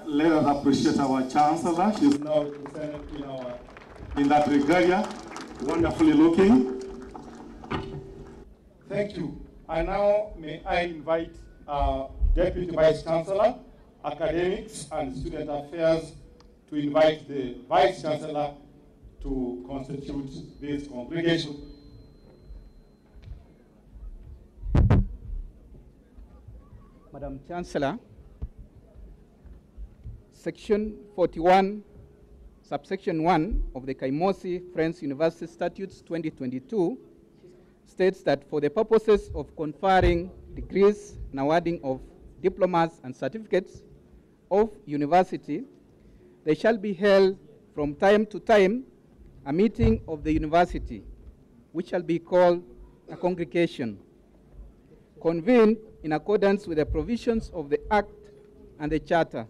let us appreciate our Chancellor. She's now represented in that regalia, wonderfully looking. Thank you. And now may I invite Deputy Vice Chancellor, Academics and Student Affairs to invite the Vice Chancellor to constitute this congregation. Madam Chancellor, Section 41, Subsection 1 of the Kaimosi Friends University Statutes 2022 states that for the purposes of conferring degrees and awarding of diplomas and certificates of university, they shall be held from time to time a meeting of the university, which shall be called a congregation, convened in accordance with the provisions of the Act and the Charter.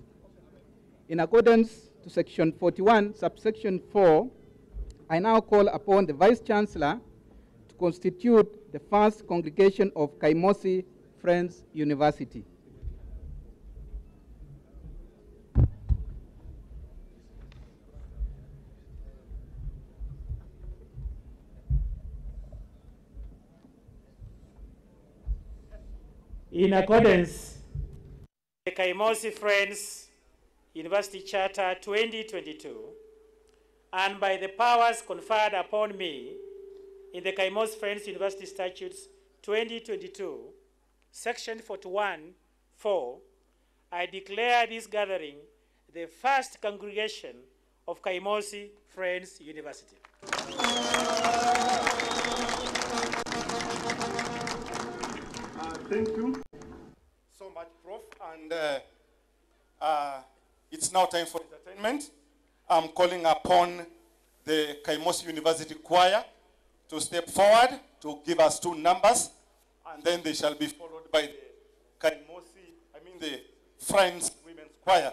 In accordance to Section 41, Subsection 4, I now call upon the Vice Chancellor to constitute the first congregation of Kaimosi Friends University. In accordance with the Kaimosi Friends University Charter 2022, and by the powers conferred upon me in the Kaimosi Friends University Statutes 2022, Section 41(4), I declare this gathering the first congregation of Kaimosi Friends University. Thank you so much, Prof. And it's now time for entertainment. I'm calling upon the Kaimosi University Choir to step forward to give us 2 numbers, and then they shall be followed by the Friends Women's Choir.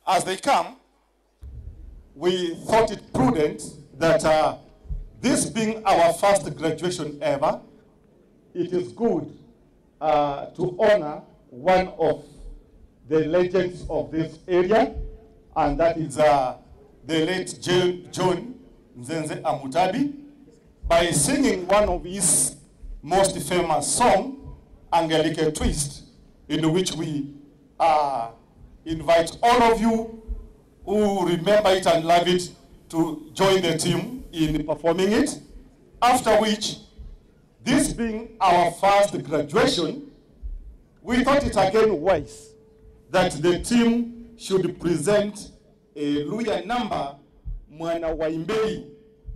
As they come, we thought it prudent that this being our first graduation ever, it is good to honor one of the legends of this area, and that is the late John Nzenze Amutabi, by singing one of his most famous songs, Angelike Twist, in which we invite all of you who remember it and love it to join the team in performing it. After which, this being our first graduation, we thought it again wise that the team should present a Luya number, Mwana Waimbei,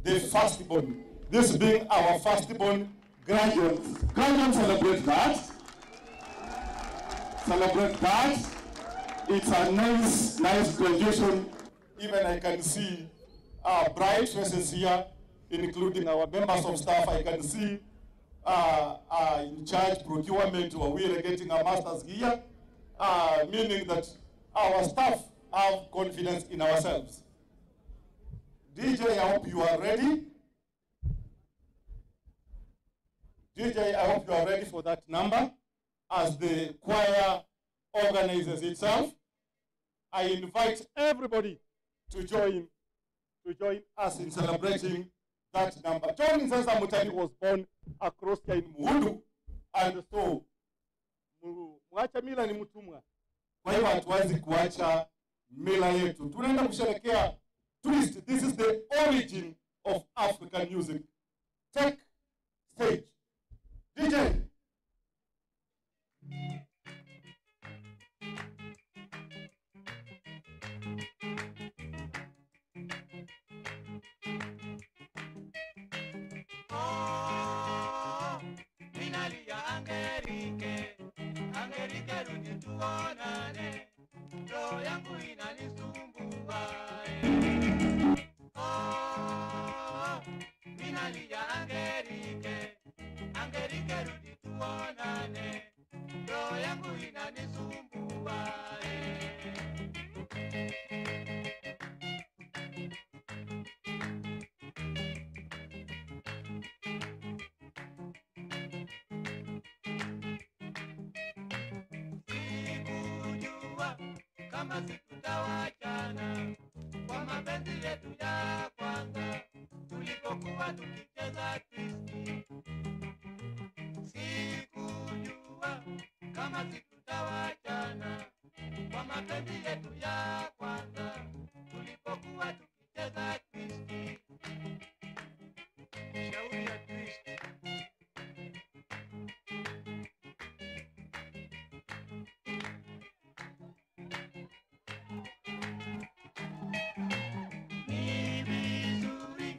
the firstborn. This being our firstborn graduate. Graduates celebrate that. Celebrate that. It's a nice graduation. Even I can see bright faces here, including our members of staff. I can see in charge procurement who are really getting a master's here, meaning that our staff have confidence in ourselves. DJ, I hope you are ready. DJ, I hope you are ready for that number. As the choir organizes itself, I invite everybody to join us in celebrating that number. John Nzenze Amutabi was born across here in Muhundu, and so mwacha mila ni mtumwa. Kwa hiyo hatuwezi kuacha mila yetu. Tunaenda kusherehekea twist. This is the origin of African music. Take stage. DJ. Angelike rudi tuonane, roho yangu inanisumbua. Minalia Angelike, Angelike rudi tuonane, roho yangu inanisumbua. kama situtawachana kwa mapenzi yetu ya kwanza tulipokuwa tukicheza twisti. Sikujua kama situtawachana kwa mapenzi yetu ya kwanza tulipokuwa tukicheza twisti. Shauri ya twisti. Ni vizuri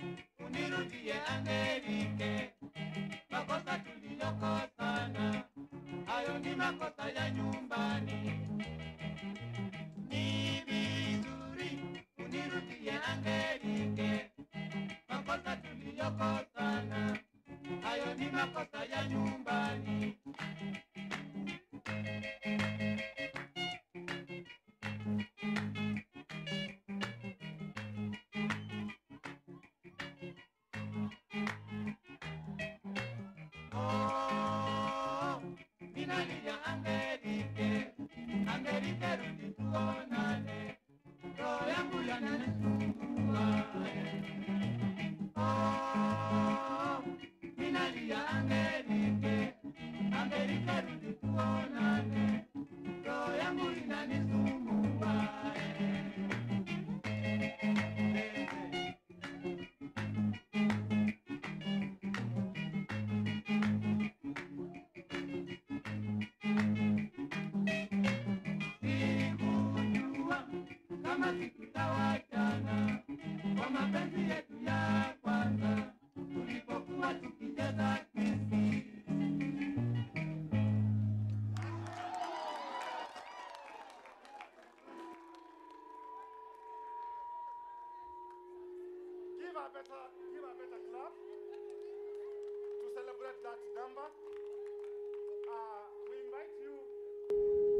unirudie Angelike, makosa tuliyokosana hayo ni makosa ya nyumbani. Ni vizuri unirudie Angelike, makosa tuliyokosana hayo ni makosa ya nyumbani. Minalia Angelike, Angelike rudi tuonane, roho yangu yananisumbua. Minalia Angelike, Angelike rudi tuonane, roho yangu inanisumbua. Sikujua kama situtawachana kwa mapenzi yetu ya kwanza tulipokuwa tukicheza twisti. Give a better clap to celebrate that number. We invite you,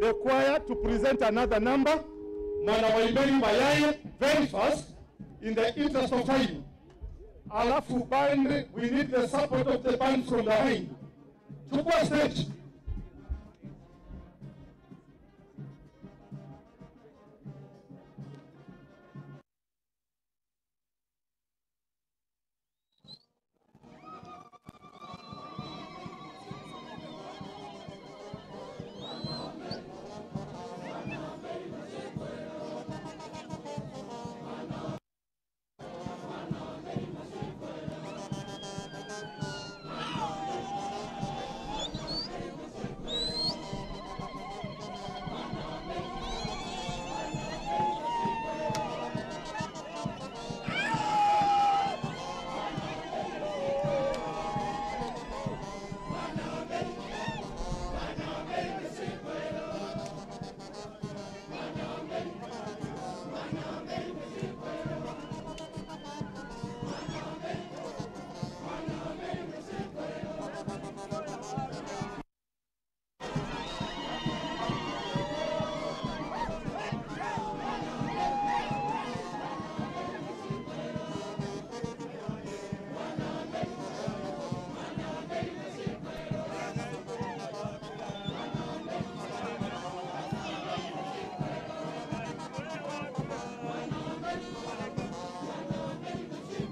the choir, to present another number. Mwana Waiberi Mayaye, very fast, in the interest of time. Alafu band, we need the support of the band from behind. Chukua stage.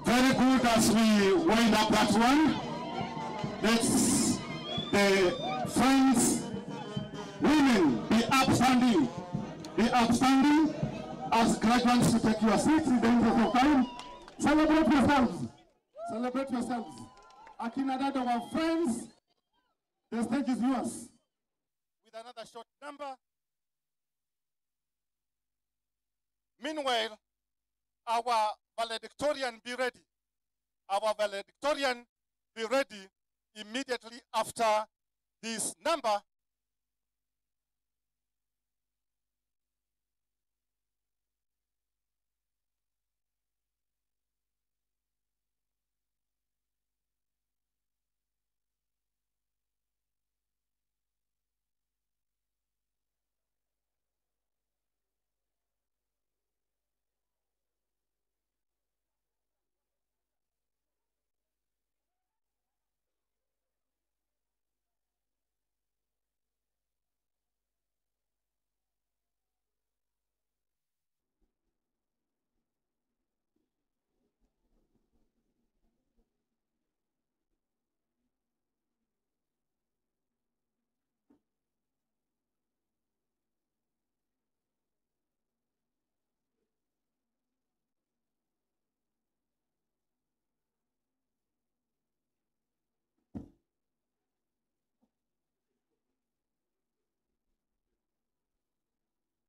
Very good. As we wind up that one, let's the friends, women, be upstanding as graduates to take your seats in the interest of time. Celebrate yourselves. Celebrate yourselves. Akina dada, our friends, the stage is yours. With another short number. Meanwhile, our valedictorian be ready. Our valedictorian be ready immediately after this number.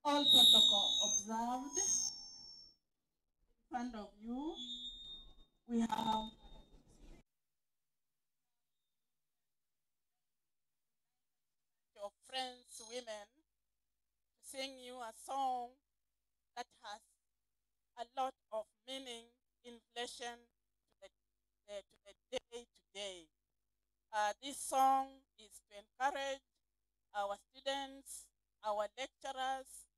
All protocol observed. In front of you, we have your friends, women, to sing you a song that has a lot of meaning in relation to the day today. This song is to encourage our students, our lecturers,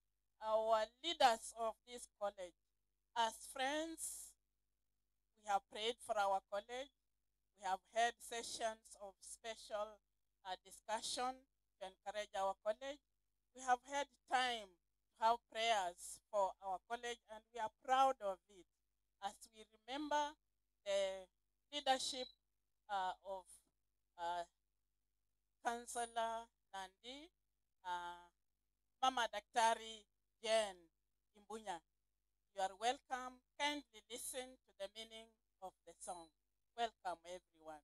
our leaders of this college. As friends, we have prayed for our college. We have had sessions of special discussion to encourage our college. We have had time to have prayers for our college, and we are proud of it as we remember the leadership of Councillor Nandi, Mama Daktari Jen Imbunya. You are welcome. Kindly listen to the meaning of the song. Welcome, everyone.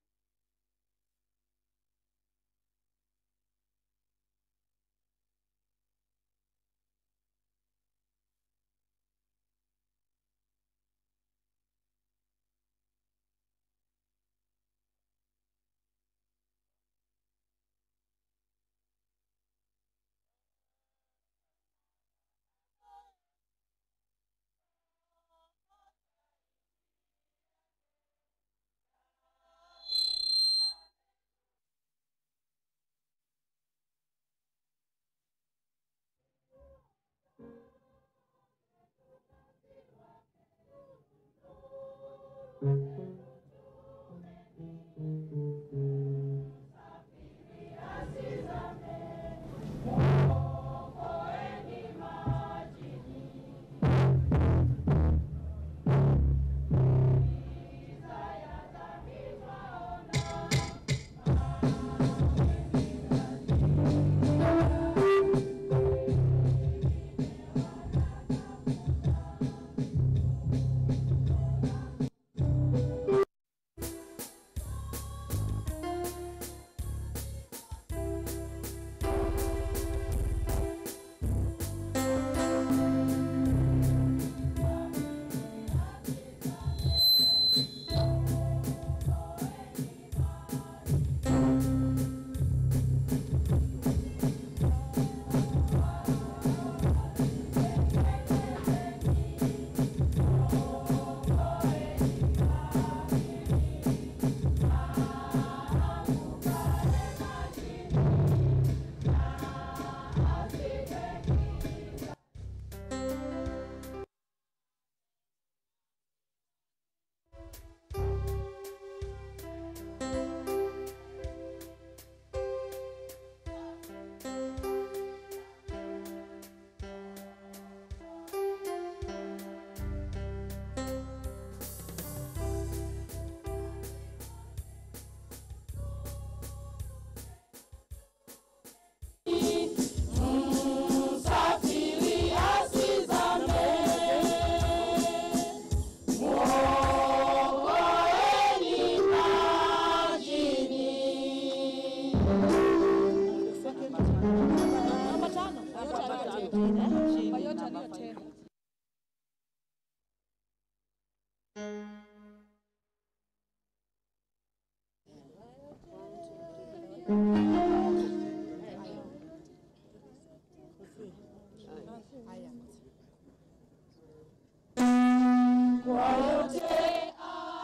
Kwa yote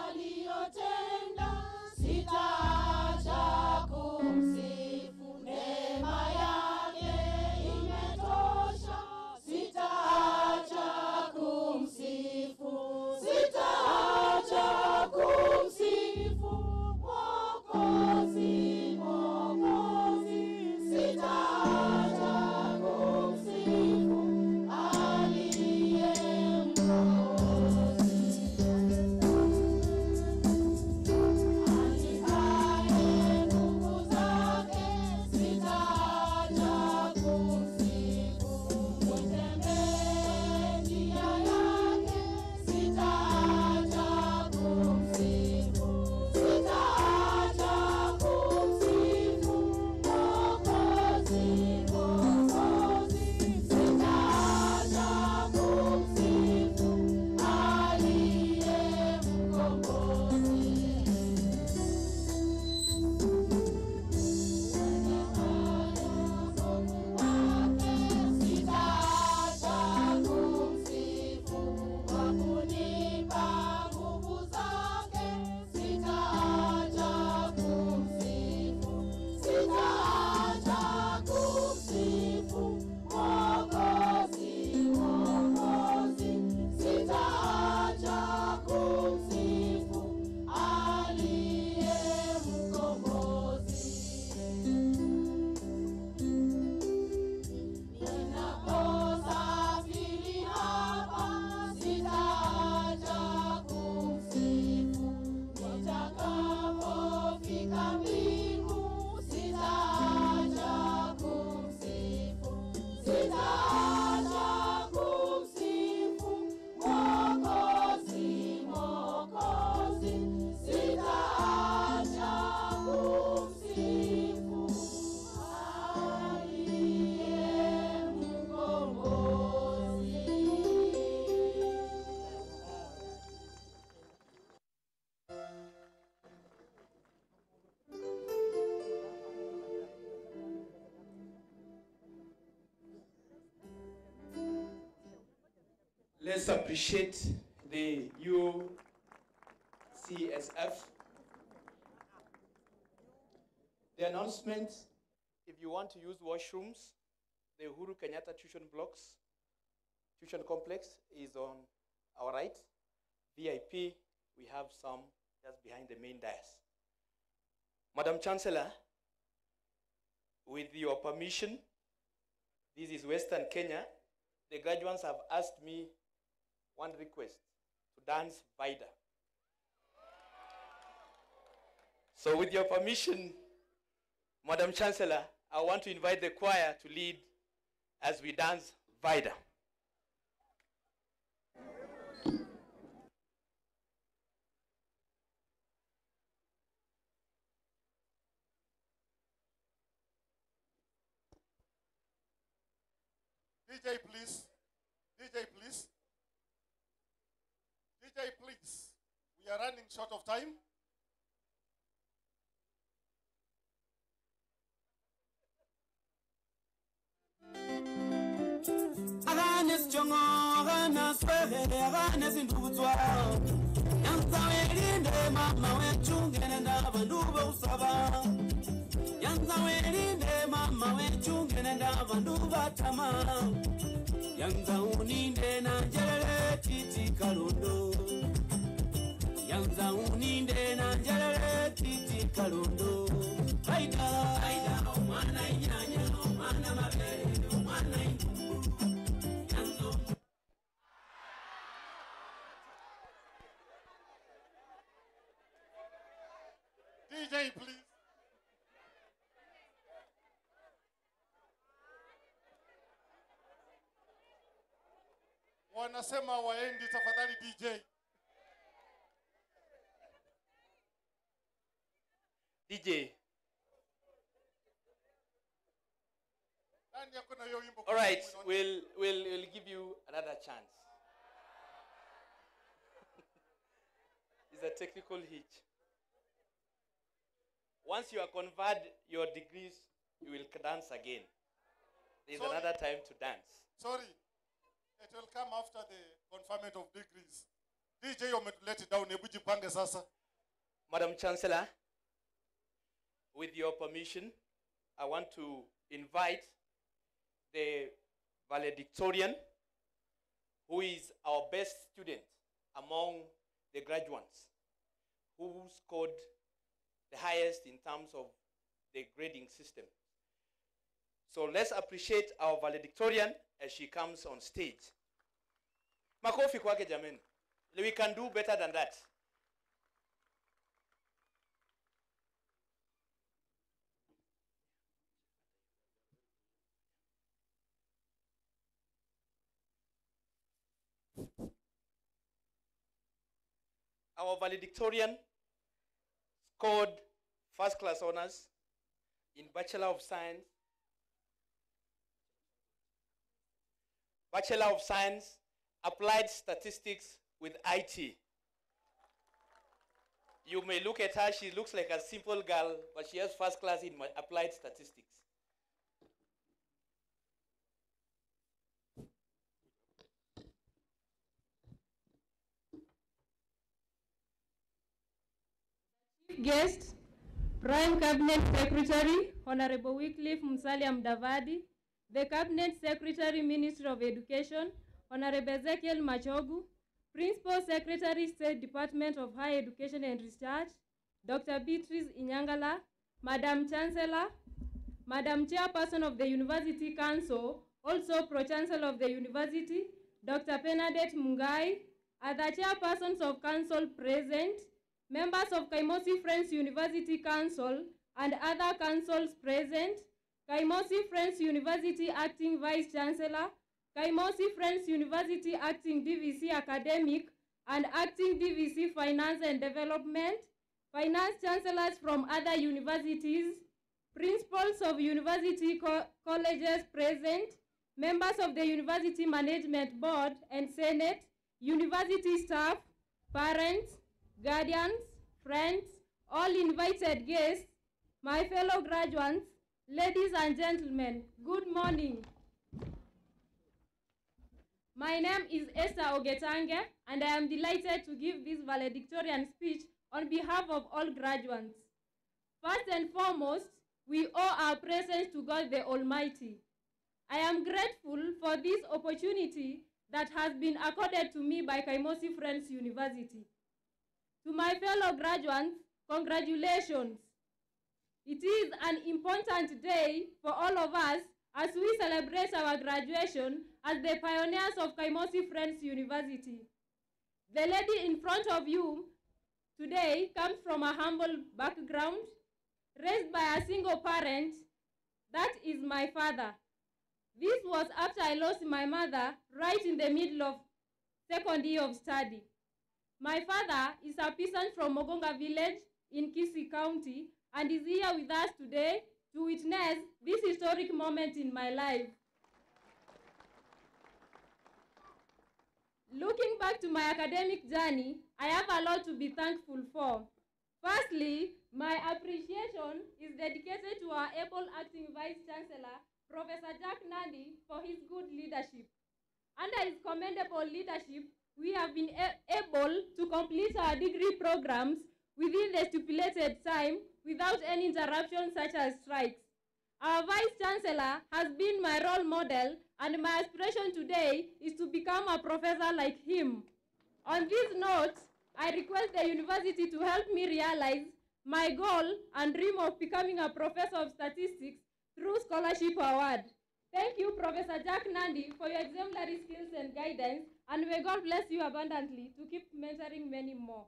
aliyotenda, sitaacha kumsifu. Neema yake imetosha, sitaacha kumsifu. Sitaacha kumsifu Mwokozi, Mwokozi. Let's appreciate the UCSF. The announcement, if you want to use washrooms, the Uhuru Kenyatta tuition complex is on our right. VIP, we have some just behind the main dais. Madam Chancellor, with your permission, this is Western Kenya. The graduates have asked me one request, to dance Vida. So with your permission, Madam Chancellor, I want to invite the choir to lead as we dance Vida. DJ, please. DJ, please. DJ, please. We are running short of time. Aganes chongo, aganes pehe, aganes indubutwa. Yanza welinde mama wechungene na banduba usaba. Yanza welinde mama wechungene na banduba tama. Yanza uninde na njelele titi kalundo. Yanza uninde na njelele titi kalundo. Aida, aida, omwana inyanya, omwana mabele, omwana indumbu. DJ, please. Wanasema waendi, tafadhali DJ. DJ. All right, we'll give you another chance. It's a technical hitch. Once you are conferred your degrees, you will dance again. There's another time to dance. Sorry. It will come after the conferment of degrees. DJ, you let it down. Nebujipange sasa. Madam Chancellor, with your permission, I want to invite the valedictorian, who is our best student among the graduates, who scored the highest in terms of the grading system. So let's appreciate our valedictorian as she comes on stage. Makofi kwake jameni. We can do better than that. Our valedictorian scored first class honors in Bachelor of Science, Applied Statistics with IT. You may look at her, she looks like a simple girl, but she has first class in Applied Statistics. Guest, Prime Cabinet Secretary, Honorable Wycliffe Musalia Mudavadi, the Cabinet Secretary, Ministry of Education, Honorable Ezekiel Machogu, Principal Secretary, State Department of Higher Education and Research, Dr. Beatrice Inyangala, Madam Chancellor, Madam Chairperson of the University Council, also Pro-Chancellor of the University, Dr. Bernadette Mungai, other chairpersons of council present, members of Kaimosi Friends University Council and other councils present, Kaimosi Friends University Acting Vice Chancellor, Kaimosi Friends University Acting DVC Academic and Acting DVC Finance and Development, Finance Chancellors from other universities, Principals of University Colleges present, members of the University Management Board and Senate, university staff, parents, guardians, friends, all invited guests, my fellow graduates, ladies and gentlemen, good morning. My name is Esther Ogetange, and I am delighted to give this valedictorian speech on behalf of all graduates. First and foremost, we owe our presence to God the Almighty. I am grateful for this opportunity that has been accorded to me by Kaimosi Friends University. To my fellow graduates, congratulations. It is an important day for all of us as we celebrate our graduation as the pioneers of Kaimosi Friends University. The lady in front of you today comes from a humble background, raised by a single parent. That is my father. This was after I lost my mother right in the middle of second year of study. My father is a peasant from Mogonga village in Kisii County and is here with us today to witness this historic moment in my life. Looking back to my academic journey, I have a lot to be thankful for. Firstly, my appreciation is dedicated to our able acting Vice Chancellor, Professor Jack Nandi, for his good leadership. Under his commendable leadership, we have been able to complete our degree programs within the stipulated time without any interruptions such as strikes. Our Vice Chancellor has been my role model, and my aspiration today is to become a professor like him. On this note, I request the university to help me realize my goal and dream of becoming a professor of statistics through scholarship award. Thank you, Professor Jack Nandi, for your exemplary skills and guidance, and may God bless you abundantly to keep mentoring many more.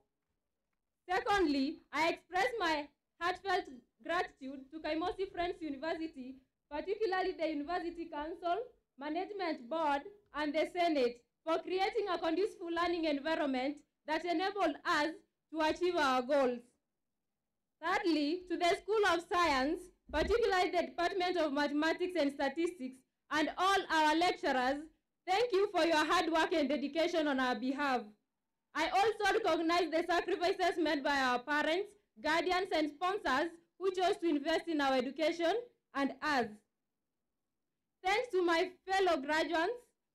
Secondly, I express my heartfelt gratitude to Kaimosi Friends University, particularly the University Council, Management Board, and the Senate, for creating a conducive learning environment that enabled us to achieve our goals. Thirdly, to the School of Science, particularly the Department of Mathematics and Statistics, and all our lecturers, thank you for your hard work and dedication on our behalf. I also recognize the sacrifices made by our parents, guardians, and sponsors who chose to invest in our education and us. Thanks to my fellow graduates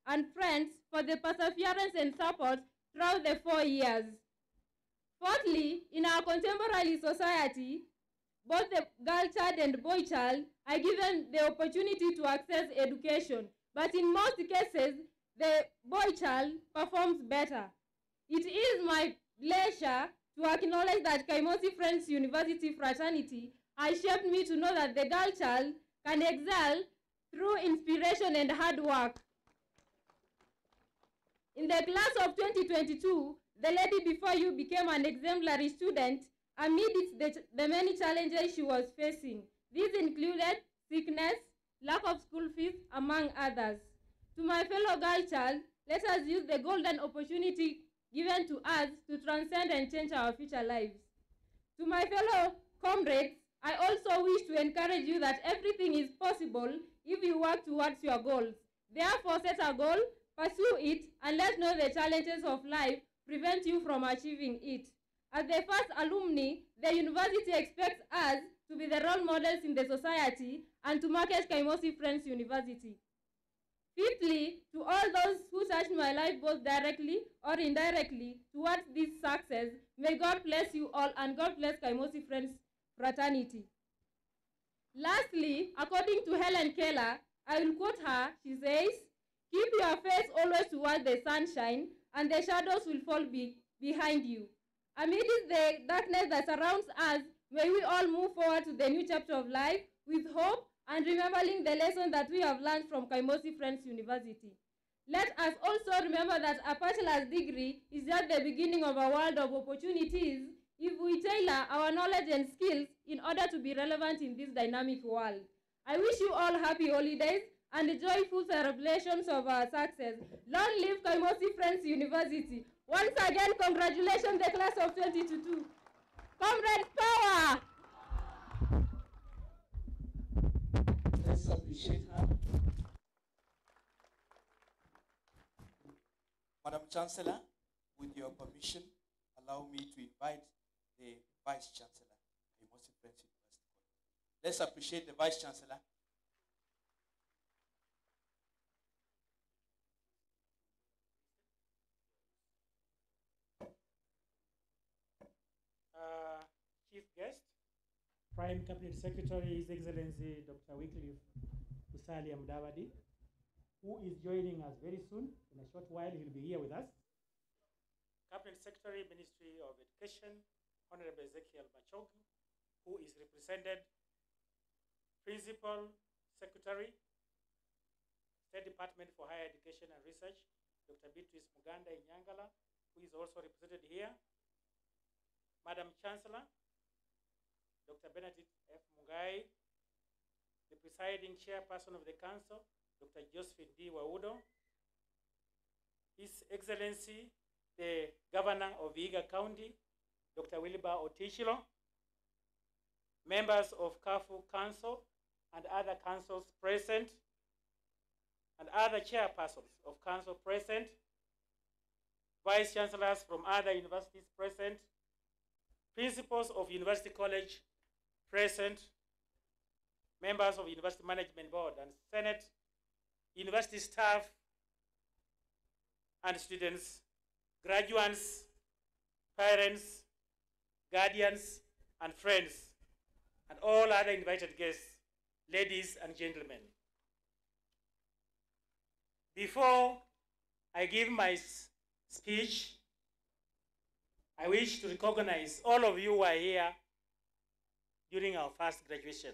and friends for the perseverance and support throughout the 4 years. Fourthly, in our contemporary society, both the girl child and boy child are given the opportunity to access education, but in most cases, the boy child performs better. It is my pleasure to acknowledge that Kaimosi Friends University fraternity has shaped me to know that the girl child can excel through inspiration and hard work. In the class of 2022, the lady before you became an exemplary student amidst the many challenges she was facing. These included sickness, lack of school fees, among others. To my fellow girl child, let us use the golden opportunity given to us to transcend and change our future lives. To my fellow comrades, I also wish to encourage you that everything is possible if you work towards your goals. Therefore, set a goal, pursue it, and let know the challenges of life prevent you from achieving it. As the first alumni, the university expects us to be the role models in the society and to market Kaimosi Friends University. Fifthly, to all those who touched my life both directly or indirectly towards this success, may God bless you all and God bless Kaimosi Friends fraternity. Lastly, according to Helen Keller, I will quote her, she says, "Keep your face always towards the sunshine and the shadows will fall behind you." Amidst the darkness that surrounds us, may we all move forward to the new chapter of life with hope and remembering the lesson that we have learned from Kaimosi Friends University. Let us also remember that a bachelor's degree is just the beginning of a world of opportunities if we tailor our knowledge and skills in order to be relevant in this dynamic world. I wish you all happy holidays and joyful celebrations of our success. Long live Kaimosi Friends University. Once again, congratulations, the class of 2022. Comrades, power! Let's appreciate her. Madam Chancellor, with your permission, allow me to invite the Vice Chancellor, Kaimosi Friends University. Let's appreciate the Vice Chancellor. Prime Cabinet Secretary, His Excellency Dr. Wycliffe Musalia Mudavadi, who is joining us very soon. In a short while, he'll be here with us. Cabinet Secretary, Ministry of Education, Honorable Ezekiel Machogu, who is represented. Principal Secretary, State Department for Higher Education and Research, Dr. Beatrice Muganda Inyangala, who is also represented here. Madam Chancellor, Dr. Benedict F. Mugai, the presiding chairperson of the council, Dr. Josephine D. Waudo, His Excellency, the Governor of Vihiga County, Dr. Wilbur Otichilo, members of Kafu Council and other councils present, and other chairpersons of council present, vice chancellors from other universities present, principals of University College present, members of University Management Board and Senate, university staff and students, graduates, parents, guardians, and friends, and all other invited guests, ladies and gentlemen. Before I give my speech, I wish to recognize all of you who are here during our first graduation.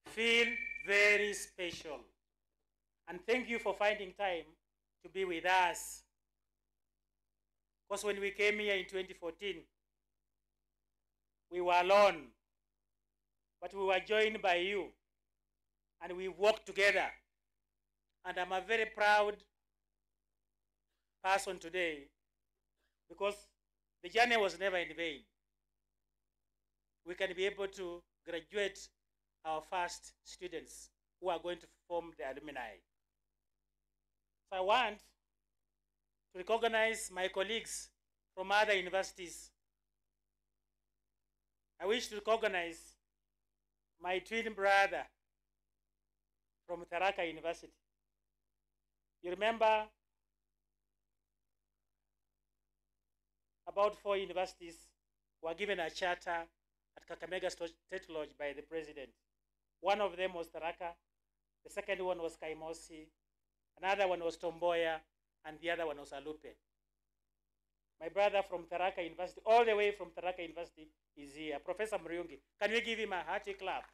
Feel very special. And thank you for finding time to be with us. Because when we came here in 2014, we were alone, but we were joined by you, and we worked together. And I'm a very proud person today, because the journey was never in vain. We can be able to graduate our first students who are going to form the alumni. So I want to recognize my colleagues from other universities. I wish to recognize my twin brother from Tharaka University. You remember about 4 universities were given a charter at Kakamega State Lodge by the president. One of them was Tharaka, the second one was Kaimosi, another one was Tomboya, and the other one was Alupe. My brother from Tharaka University, all the way from Tharaka University, is here, Professor Mriungi. Can we give him a hearty clap?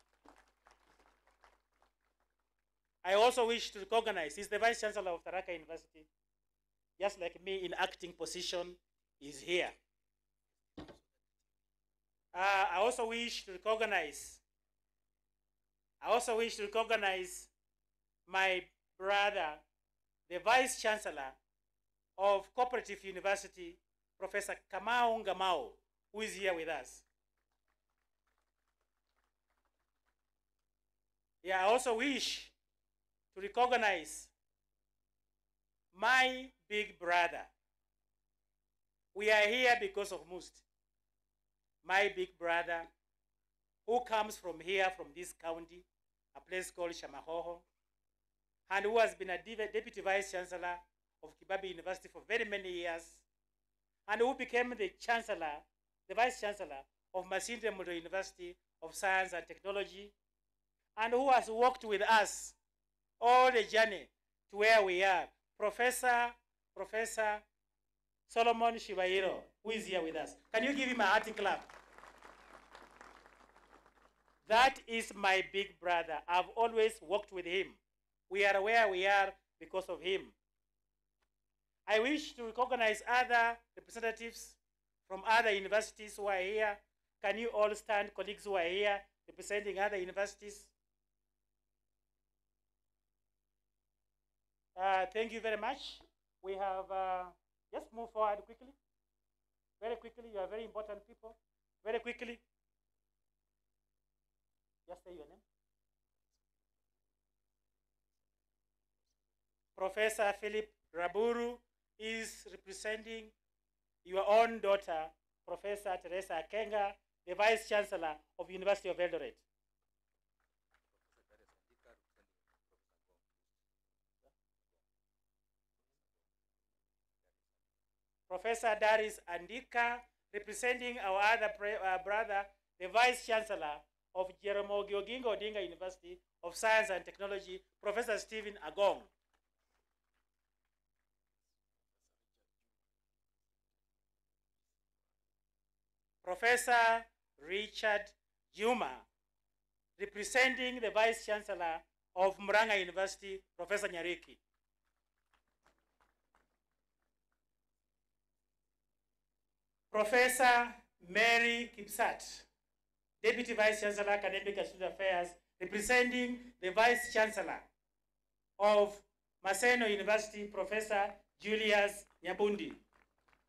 I also wish to recognize, he's the Vice Chancellor of Tharaka University, just like me in acting position, is here. I also wish to recognize my brother, the Vice Chancellor of Cooperative University, Professor Kamau Ngamau, who is here with us. Yeah, I also wish to recognize my big brother. We are here because of Must. My big brother, who comes from here, from this county, a place called Shamahoho, and who has been a Deputy Vice Chancellor of Kibabi University for very many years, and who became the Chancellor, the Vice Chancellor of Masinde Muliro University of Science and Technology, and who has worked with us all the journey to where we are, Professor Ceromony Shibairo, who is here with us. Can you give him a hearty clap? That is my big brother. I've always worked with him. We are where we are because of him. I wish to recognize other representatives from other universities who are here. Can you all stand, colleagues who are here representing other universities? Thank you very much. We have, just move forward quickly. Very quickly, you are very important people. Very quickly. Just say your name. Professor Philip Raburu is representing your own daughter, Professor Teresa Kenga, the Vice Chancellor of University of Eldoret. Professor Daris Andika, representing our other brother, the Vice Chancellor of Jaramogi Oginga Odinga University of Science and Technology, Professor Stephen Agong. Professor Richard Juma, representing the Vice Chancellor of Murang'a University, Professor Nyariki. Professor Mary Kipsat, Deputy Vice Chancellor, Academic and Student Affairs, representing the Vice Chancellor of Maseno University, Professor Julius Nyabundi.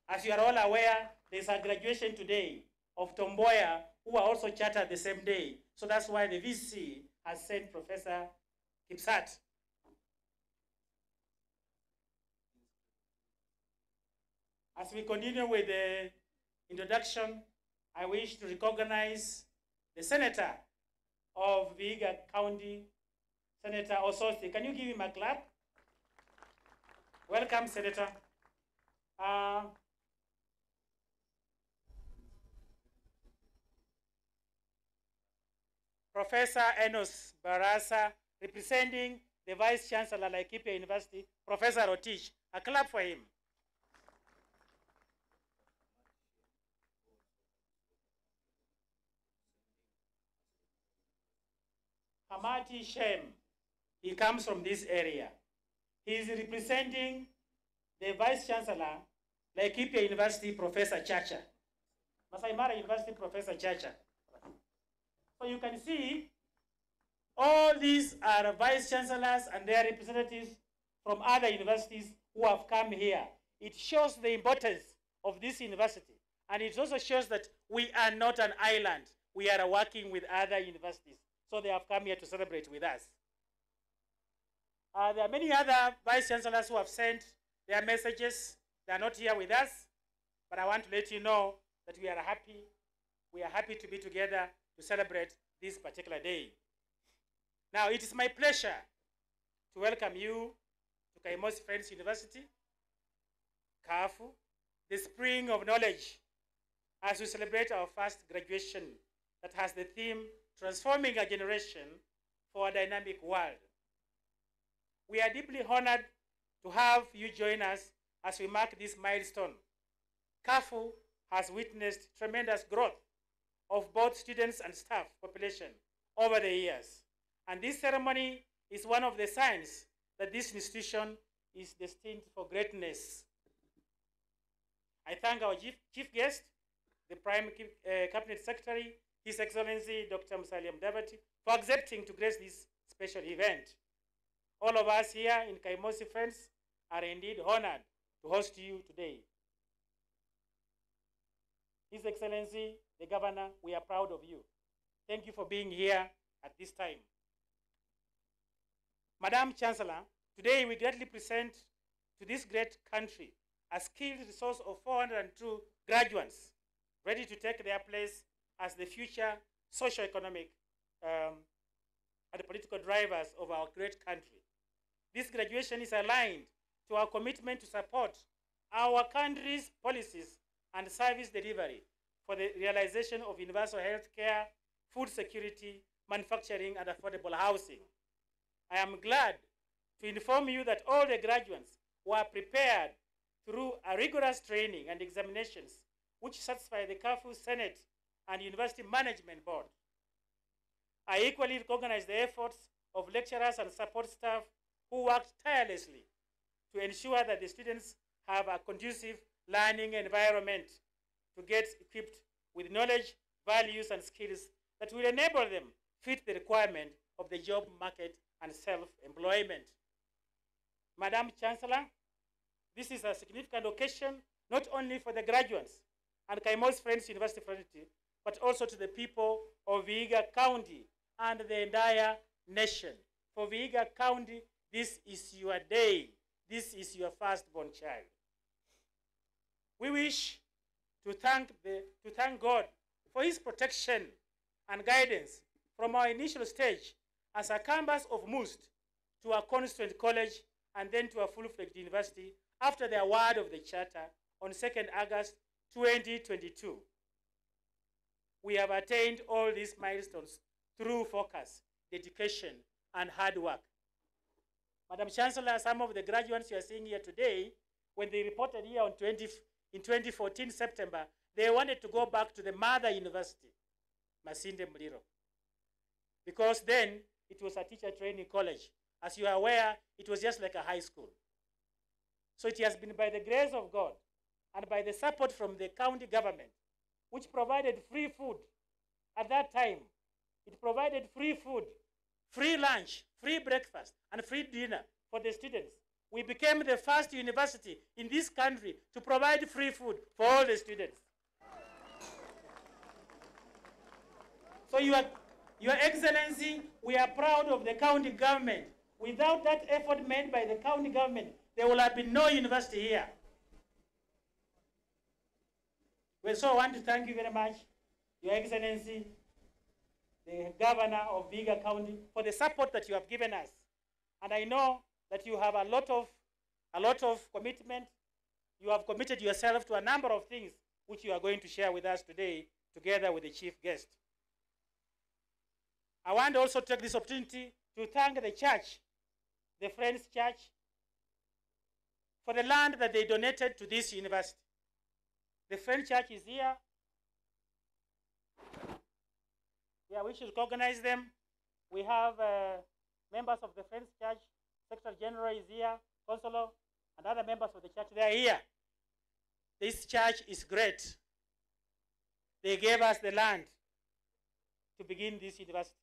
As you are all aware, there's a graduation today of Tomboya, who are also chartered the same day. So that's why the VC has sent Professor Kipsat. As we continue with the introduction, I wish to recognize the Senator of Vihiga County, Senator Ososi. Can you give him a clap? Welcome, Senator. Professor Enos Barasa, representing the Vice Chancellor, Laikipia University, Professor Rotich. A clap for him. Hamati Shem, he comes from this area. He is representing the Vice Chancellor, Laikipia University, Professor Chacha. Masai Mara University, Professor Chacha. So you can see, all these are Vice Chancellors and their representatives from other universities who have come here. It shows the importance of this university. And it also shows that we are not an island. We are working with other universities. So they have come here to celebrate with us. There are many other Vice Chancellors who have sent their messages. They are not here with us, but I want to let you know that we are happy. We are happy to be together to celebrate this particular day. Now, it is my pleasure to welcome you to Kaimosi Friends University, Kafu, the spring of knowledge, as we celebrate our first graduation that has the theme, Transforming a Generation for a Dynamic World. We are deeply honored to have you join us as we mark this milestone. Kafu has witnessed tremendous growth of both students and staff population over the years. And this ceremony is one of the signs that this institution is destined for greatness. I thank our chief guest, the Prime Cabinet Secretary, His Excellency Dr. Musalia Mudavadi, for accepting to grace this special event. All of us here in Kaimosi Friends are indeed honored to host you today. His Excellency, the Governor, we are proud of you. Thank you for being here at this time. Madam Chancellor, today we gladly present to this great country a skilled resource of 402 graduates ready to take their place as the future socio-economic and political drivers of our great country. This graduation is aligned to our commitment to support our country's policies and service delivery for the realization of universal health care, food security, manufacturing, and affordable housing. I am glad to inform you that all the graduates were prepared through a rigorous training and examinations which satisfy the Kafu Senate and University Management Board. I equally recognize the efforts of lecturers and support staff who worked tirelessly to ensure that the students have a conducive learning environment to get equipped with knowledge, values, and skills that will enable them fit the requirement of the job market and self-employment. Madam Chancellor, this is a significant occasion not only for the graduates and Kaimosi Friends University fraternity, but also to the people of Vihiga County and the entire nation. For Vihiga County, this is your day. This is your firstborn child. We wish to thank God for his protection and guidance from our initial stage as a campus of MUST to a constituent college and then to a full-fledged university after the award of the charter on 2nd August 2022. We have attained all these milestones through focus, dedication, and hard work. Madam Chancellor, some of the graduates you are seeing here today, when they reported here in 2014 September, they wanted to go back to the mother university, Masinde Muliro, because then it was a teacher training college. As you are aware, it was just like a high school. So it has been by the grace of God and by the support from the county government, which provided free food at that time. It provided free food, free lunch, free breakfast, and free dinner for the students. We became the first university in this country to provide free food for all the students. So Your Excellency, we are proud of the county government. Without that effort made by the county government, there will have been no university here. Well, so I want to thank you very much, Your Excellency, the Governor of Vihiga County, for the support that you have given us. And I know that you have a lot of commitment. You have committed yourself to a number of things which you are going to share with us today, together with the chief guest. I want also to take this opportunity to thank the church, the Friends Church, for the land that they donated to this university. The Friends Church is here. Yeah, we should recognize them. We have members of the Friends Church. Secretary General is here, Consular, and other members of the church. They are here. This church is great. They gave us the land to begin this university.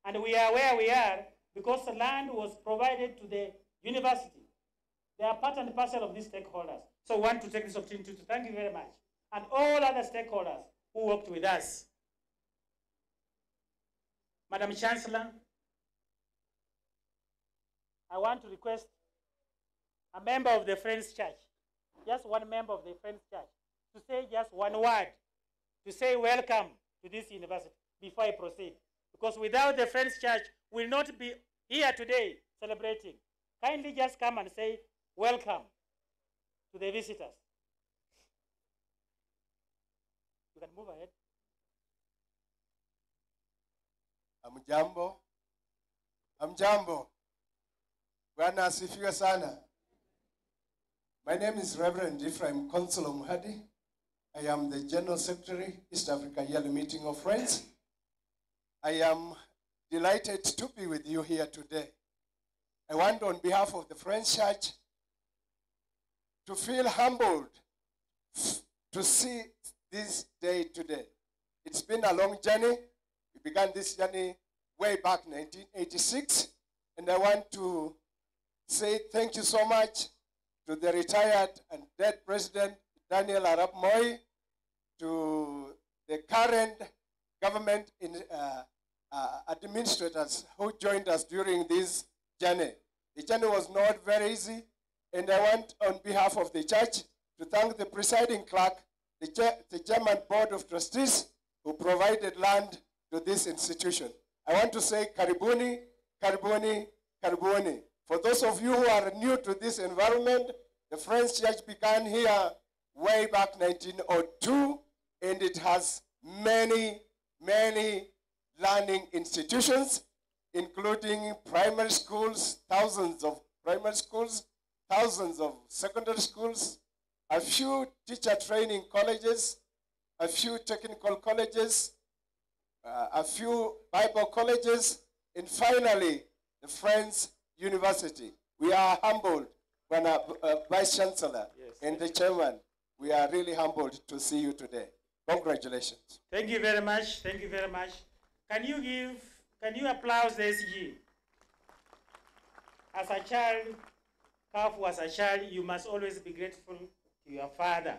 And we are where we are because the land was provided to the university. They are part and parcel of these stakeholders. So I want to take this opportunity to thank you very much. And all other stakeholders who worked with us. Madam Chancellor, I want to request a member of the Friends Church, just one member of the Friends Church, to say just one word, to say welcome to this university before I proceed. Because without the Friends Church, we will not be here today celebrating. Kindly just come and say welcome to the visitors. You can move ahead. Amjambo. Bwana asifiwe sana. My name is Reverend Ephraim Consular Muhadi. I am the General Secretary, East Africa Yearly Meeting of Friends. I am delighted to be with you here today. I want on behalf of the Friends Church to feel humbled to see this day today. It's been a long journey. We began this journey way back in 1986, and I want to say thank you so much to the retired and dead President Daniel Arap Moi, to the current government administrators who joined us during this journey. The journey was not very easy, and I want on behalf of the church to thank the presiding clerk, the German Board of Trustees who provided land to this institution. I want to say karibuni, karibuni, karibuni. For those of you who are new to this environment, the Friends Church began here way back 1902, and it has many, many learning institutions, including primary schools, thousands of primary schools, thousands of secondary schools, a few teacher training colleges, a few technical colleges, a few Bible colleges, and finally, the Friends University. We are humbled, Vice Chancellor, yes, and the Chairman. We are really humbled to see you today. Congratulations. Thank you very much. Thank you very much. Can you applaud the SG? As a child, Kafu, as a child, you must always be grateful to your father.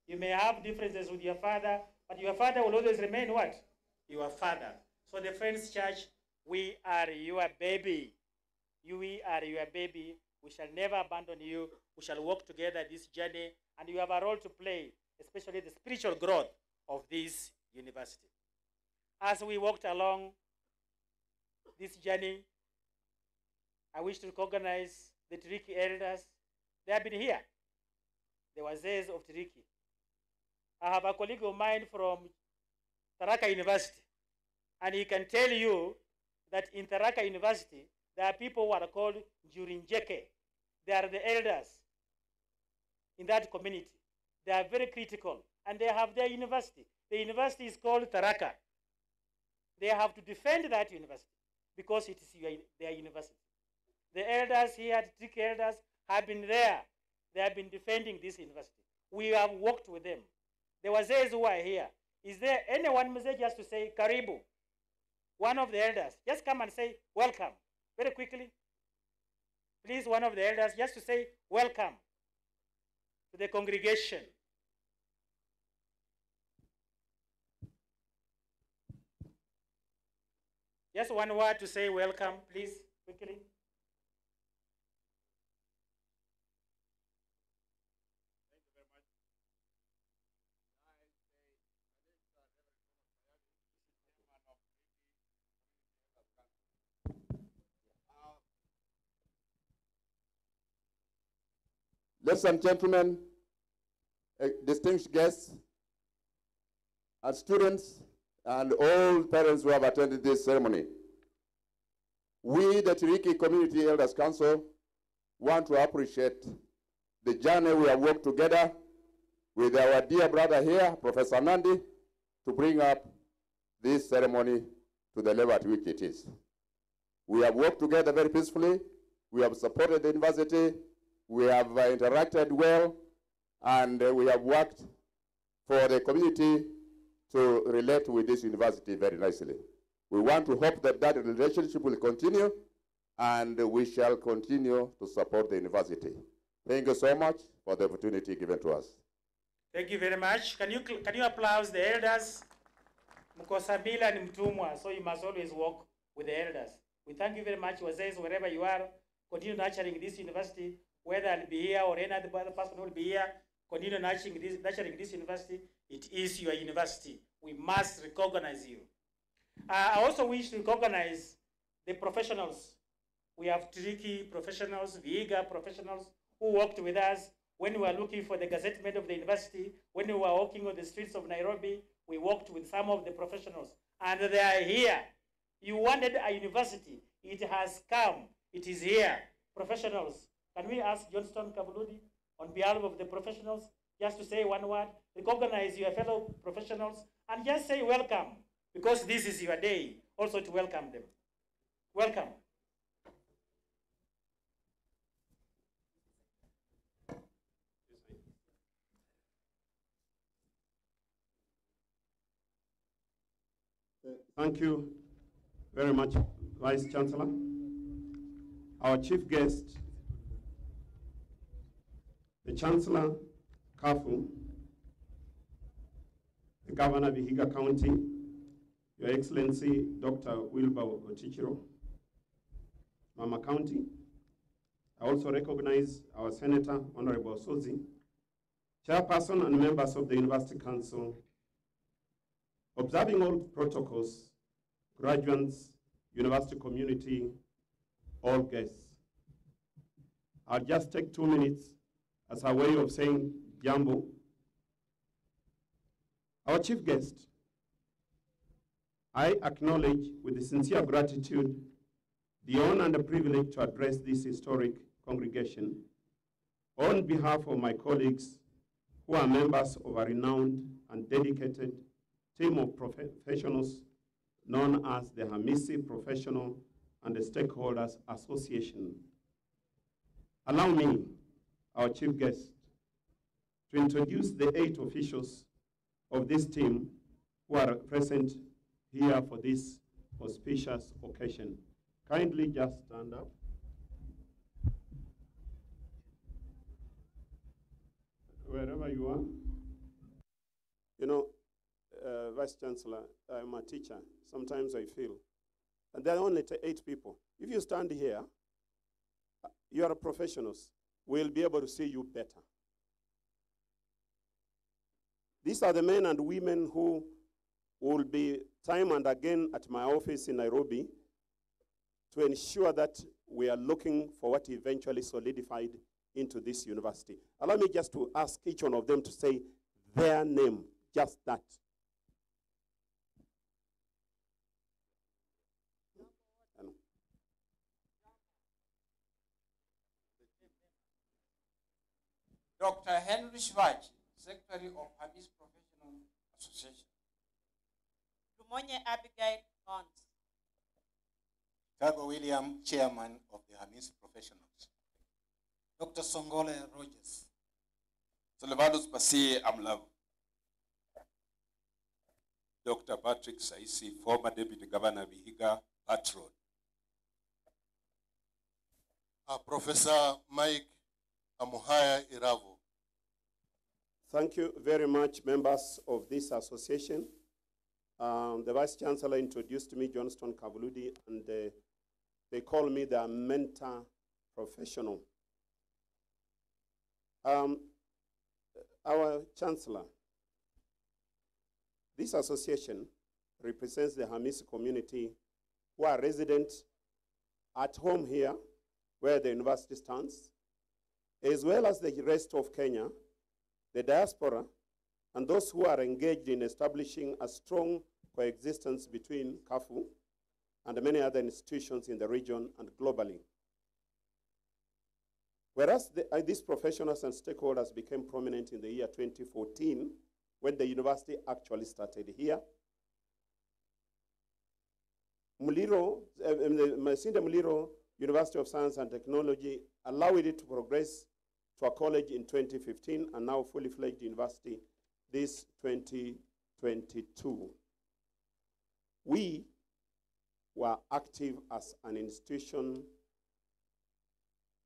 You may have differences with your father, but your father will always remain what? Your father. So the Friends Church, we are your baby. We are your baby. We shall never abandon you. We shall walk together this journey, and you have a role to play, especially the spiritual growth of this university. As we walked along this journey, I wish to recognize the Tiriki elders. They have been here. The Wazees of Tiriki. I have a colleague of mine from Tharaka University, and he can tell you that in Tharaka University, there are people who are called Jurinjeke. They are the elders in that community. They are very critical, and they have their university. The university is called Tharaka. They have to defend that university because it is their university. The elders here, the Trick elders, have been there. They have been defending this university. We have worked with them. The Wazees who are here, is there anyone just to say Karibu? One of the elders, just come and say welcome, very quickly. Please, one of the elders, just to say welcome to the congregation. Just one word to say welcome, please, quickly. Ladies and gentlemen, distinguished guests, and students, and all parents who have attended this ceremony, we, the Tiriki Community Elders Council, want to appreciate the journey we have worked together with our dear brother here, Professor Nandi, to bring up this ceremony to the level at which it is. We have worked together very peacefully. We have supported the university. We have interacted well, and we have worked for the community to relate with this university very nicely. We want to hope that that relationship will continue, and we shall continue to support the university. Thank you so much for the opportunity given to us. Thank you very much. Can you applaud the elders? Mukosabila ni mtumwa, so you must always work with the elders. We thank you very much, Wazees, wherever you are. Continue nurturing this university, whether I'll be here or any other person will be here. Continue nurturing this university. It is your university. We must recognize you. I also wish to recognize the professionals. We have Tiriki professionals, Vihiga professionals who worked with us when we were looking for the gazettement of the university, when we were walking on the streets of Nairobi. We worked with some of the professionals, and they are here. You wanted a university. It has come. It is here. Professionals. Can we ask Johnston Kavuludi, on behalf of the professionals, just to say one word, recognize your fellow professionals, and just say welcome, because this is your day, also to welcome them. Welcome. Thank you very much, Vice Chancellor. Our chief guest, the Chancellor, Kafu, the Governor, Vihiga County, Your Excellency, Dr. Wilbur Otichiro, Mama County. I also recognize our Senator, Honorable Sozi, Chairperson and members of the University Council, observing all protocols, graduates, university community, all guests. I'll just take 2 minutes as a way of saying jambo. Our chief guest, I acknowledge with sincere gratitude the honor and the privilege to address this historic congregation on behalf of my colleagues who are members of a renowned and dedicated team of professionals known as the Hamisi Professional and the Stakeholders Association. Allow me, our chief guest, to introduce the 8 officials of this team who are present here for this auspicious occasion. Kindly just stand up. Wherever you are. You know, Vice Chancellor, I'm a teacher. Sometimes I feel, and there are only 8 people. If you stand here, you are professionals. We'll be able to see you better. These are the men and women who will be time and again at my office in Nairobi to ensure that we are looking for what eventually solidified into this university. Allow me just to ask each one of them to say their name, just that. Dr. Henry Shvaji, Secretary of Hamis Professional Association. Lumonye Abigail Bonds. Chicago William, Chairman of the Hamis Professionals. Dr. Songole Rogers. Salvadus Pasie Amlav. Dr. Patrick Saisi, former Deputy Governor Vihiga, Patron. Professor Mike Amuhaya Iravo. Thank you very much, members of this association. The Vice Chancellor introduced me, Johnston Kavuludi, and they call me the mentor professional. Our Chancellor, this association represents the Hamis community who are resident at home here, where the university stands, as well as the rest of Kenya, the diaspora, and those who are engaged in establishing a strong coexistence between KAFU and many other institutions in the region and globally. Whereas these professionals and stakeholders became prominent in the year 2014, when the university actually started here, Masinde Muliro University of Science and Technology allowed it to progress to a college in 2015 and now fully fledged university this 2022. We were active as an institution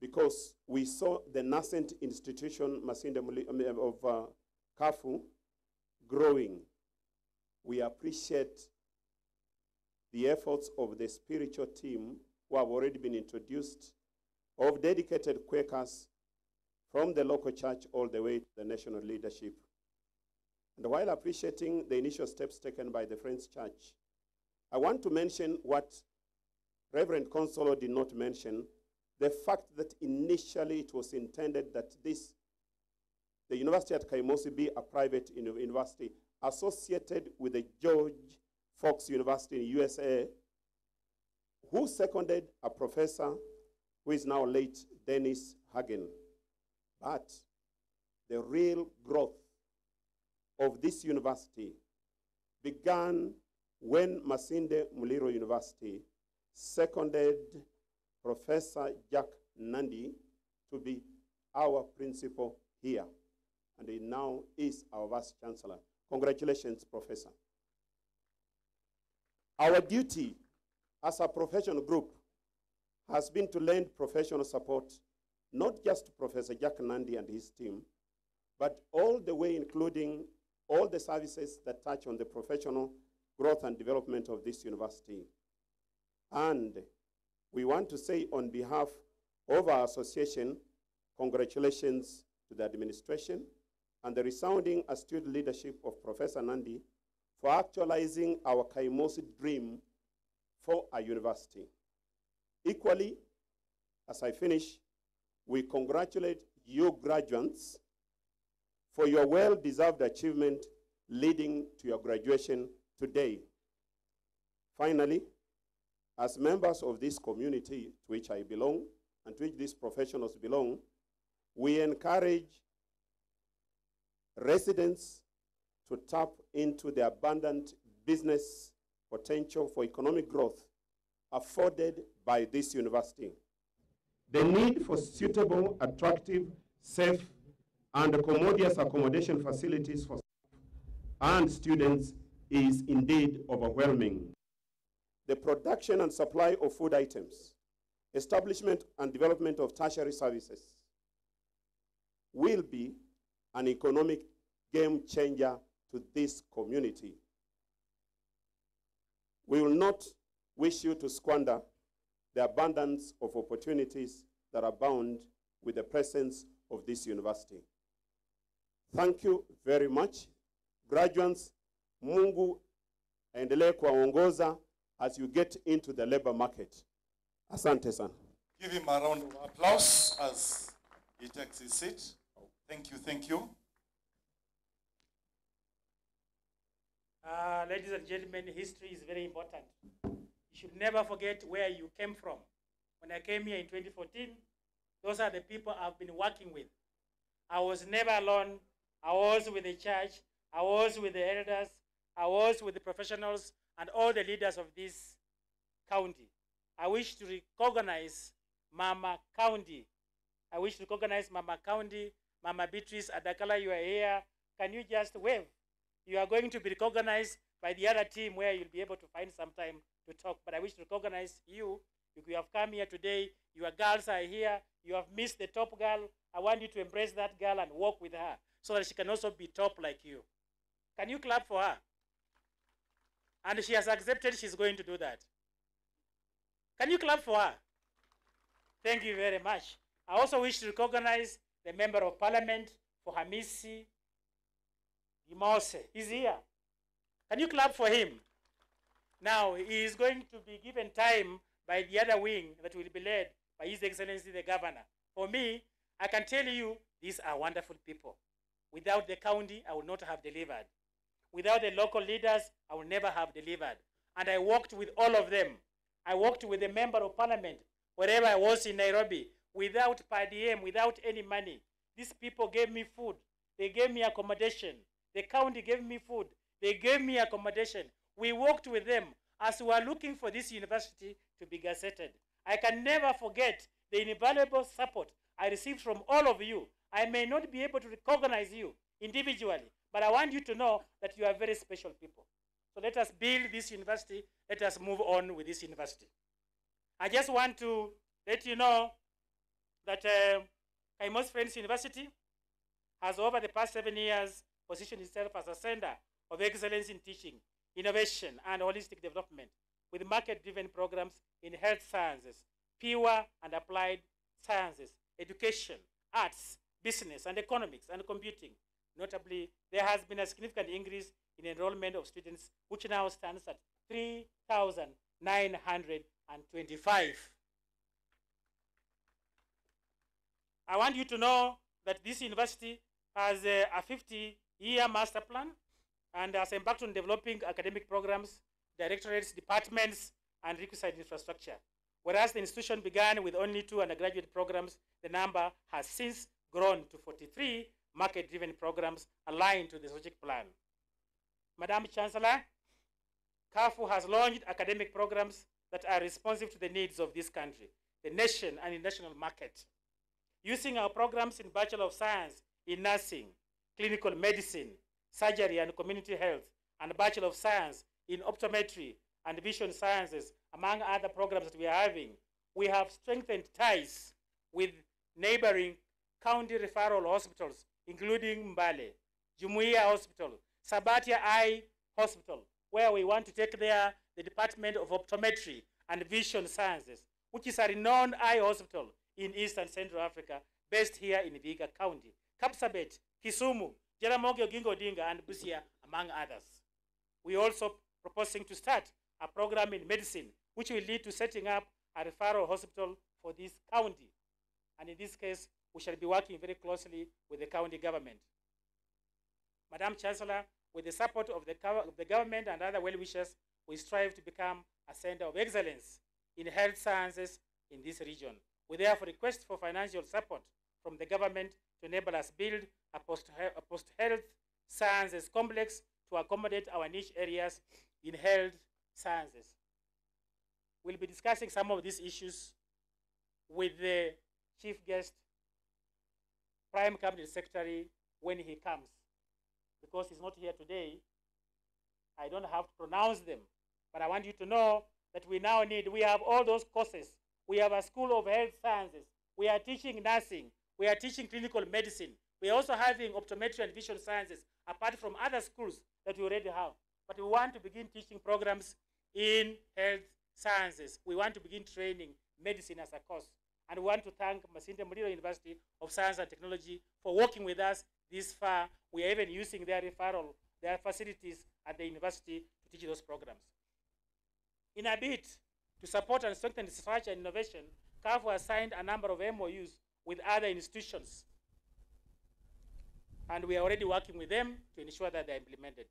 because we saw the nascent institution Masinde of KAFU growing. We appreciate the efforts of the spiritual team who have already been introduced, of dedicated Quakers from the local church all the way to the national leadership. And while appreciating the initial steps taken by the Friends Church, I want to mention what Reverend Consolo did not mention, the fact that initially it was intended that the university at Kaimosi be a private university associated with the George Fox University in USA, who seconded a professor who is now late, Dennis Hagen. But the real growth of this university began when Masinde Muliro University seconded Professor Jack Nandi to be our principal here. And he now is our Vice Chancellor. Congratulations, Professor. Our duty as a professional group has been to lend professional support, not just to Professor Jack Nandi and his team, but all the way including all the services that touch on the professional growth and development of this university. And we want to say on behalf of our association, congratulations to the administration and the resounding astute leadership of Professor Nandi for actualizing our Kaimosi dream for a university. Equally, as I finish, we congratulate you graduates for your well-deserved achievement leading to your graduation today. Finally, as members of this community to which I belong and to which these professionals belong, we encourage residents to tap into the abundant business potential for economic growth afforded by this university. The need for suitable, attractive, safe, and commodious accommodation facilities for staff and students is indeed overwhelming. The production and supply of food items, establishment and development of tertiary services will be an economic game changer to this community. We will not wish you to squander the abundance of opportunities that abound with the presence of this university. Thank you very much. Graduates, Mungu aendelee kuwaongoza as you get into the labor market. Asante sana. Give him a round of applause as he takes his seat. Thank you, thank you. Ladies and gentlemen, history is very important. You should never forget where you came from. When I came here in 2014, those are the people I've been working with. I was never alone. I was with the church. I was with the elders. I was with the professionals and all the leaders of this county. I wish to recognize Mama County. I wish to recognize Mama County. Mama Beatrice Adakala, you are here. Can you just wave? You are going to be recognized by the other team where you'll be able to find some time to talk. But I wish to recognize you. You have come here today. Your girls are here. You have missed the top girl. I want you to embrace that girl and walk with her so that she can also be top like you. Can you clap for her? And she has accepted she's going to do that. Can you clap for her? Thank you very much. I also wish to recognize the Member of Parliament for Hamisi Kaimosi. He's here. Can you clap for him? Now, he is going to be given time by the other wing that will be led by His Excellency the Governor. For me, I can tell you, these are wonderful people. Without the county, I would not have delivered. Without the local leaders, I would never have delivered. And I worked with all of them. I worked with the Member of Parliament, wherever I was in Nairobi, without per diem, without any money. These people gave me food. They gave me accommodation. The county gave me food. They gave me accommodation. We worked with them as we were looking for this university to be gazetted. I can never forget the invaluable support I received from all of you. I may not be able to recognize you individually, but I want you to know that you are very special people. So let us build this university. Let us move on with this university. I just want to let you know that Kaimosi Friends University has, over the past 7 years, positioned itself as a center of excellence in teaching, innovation, and holistic development, with market-driven programs in health sciences, pure and applied sciences, education, arts, business, and economics, and computing. Notably, there has been a significant increase in enrollment of students, which now stands at 3,925. I want you to know that this university has a 50-year master plan and has embarked on developing academic programs, directorates, departments, and requisite infrastructure. Whereas the institution began with only 2 undergraduate programs, the number has since grown to 43 market-driven programs aligned to the strategic plan. Madam Chancellor, CAFU has launched academic programs that are responsive to the needs of this country, the nation, and international market. Using our programs in Bachelor of Science in Nursing, Clinical Medicine, Surgery and Community Health, and Bachelor of Science in Optometry and Vision Sciences, among other programs that we are having, we have strengthened ties with neighboring county referral hospitals, including Mbale, Jumuiya Hospital, Sabatia Eye Hospital, where we want to take there the Department of Optometry and Vision Sciences, which is a renowned eye hospital in East and Central Africa, based here in Vihiga County, Kapsabet, Kisumu, Jaramogi Oginga Odinga, and Busia, among others. We are also proposing to start a program in medicine, which will lead to setting up a referral hospital for this county. And in this case, we shall be working very closely with the county government. Madam Chancellor, with the support of the government and other well-wishers, we strive to become a center of excellence in health sciences in this region. We therefore request for financial support from the government to enable us build a post-health sciences complex to accommodate our niche areas in health sciences. We'll be discussing some of these issues with the chief guest, Prime Cabinet Secretary, when he comes. Because he's not here today, I don't have to pronounce them. But I want you to know that we have all those courses. We have a School of Health Sciences. We are teaching nursing. We are teaching clinical medicine. We are also having optometry and vision sciences, apart from other schools that we already have. But we want to begin teaching programs in health sciences. We want to begin training medicine as a course. And we want to thank Masinde Muliro University of Science and Technology for working with us this far. We are even using their facilities at the university to teach those programs. In a bid to support and strengthen research and innovation, CAFU has signed a number of MOUs with other institutions. And we are already working with them to ensure that they are implemented.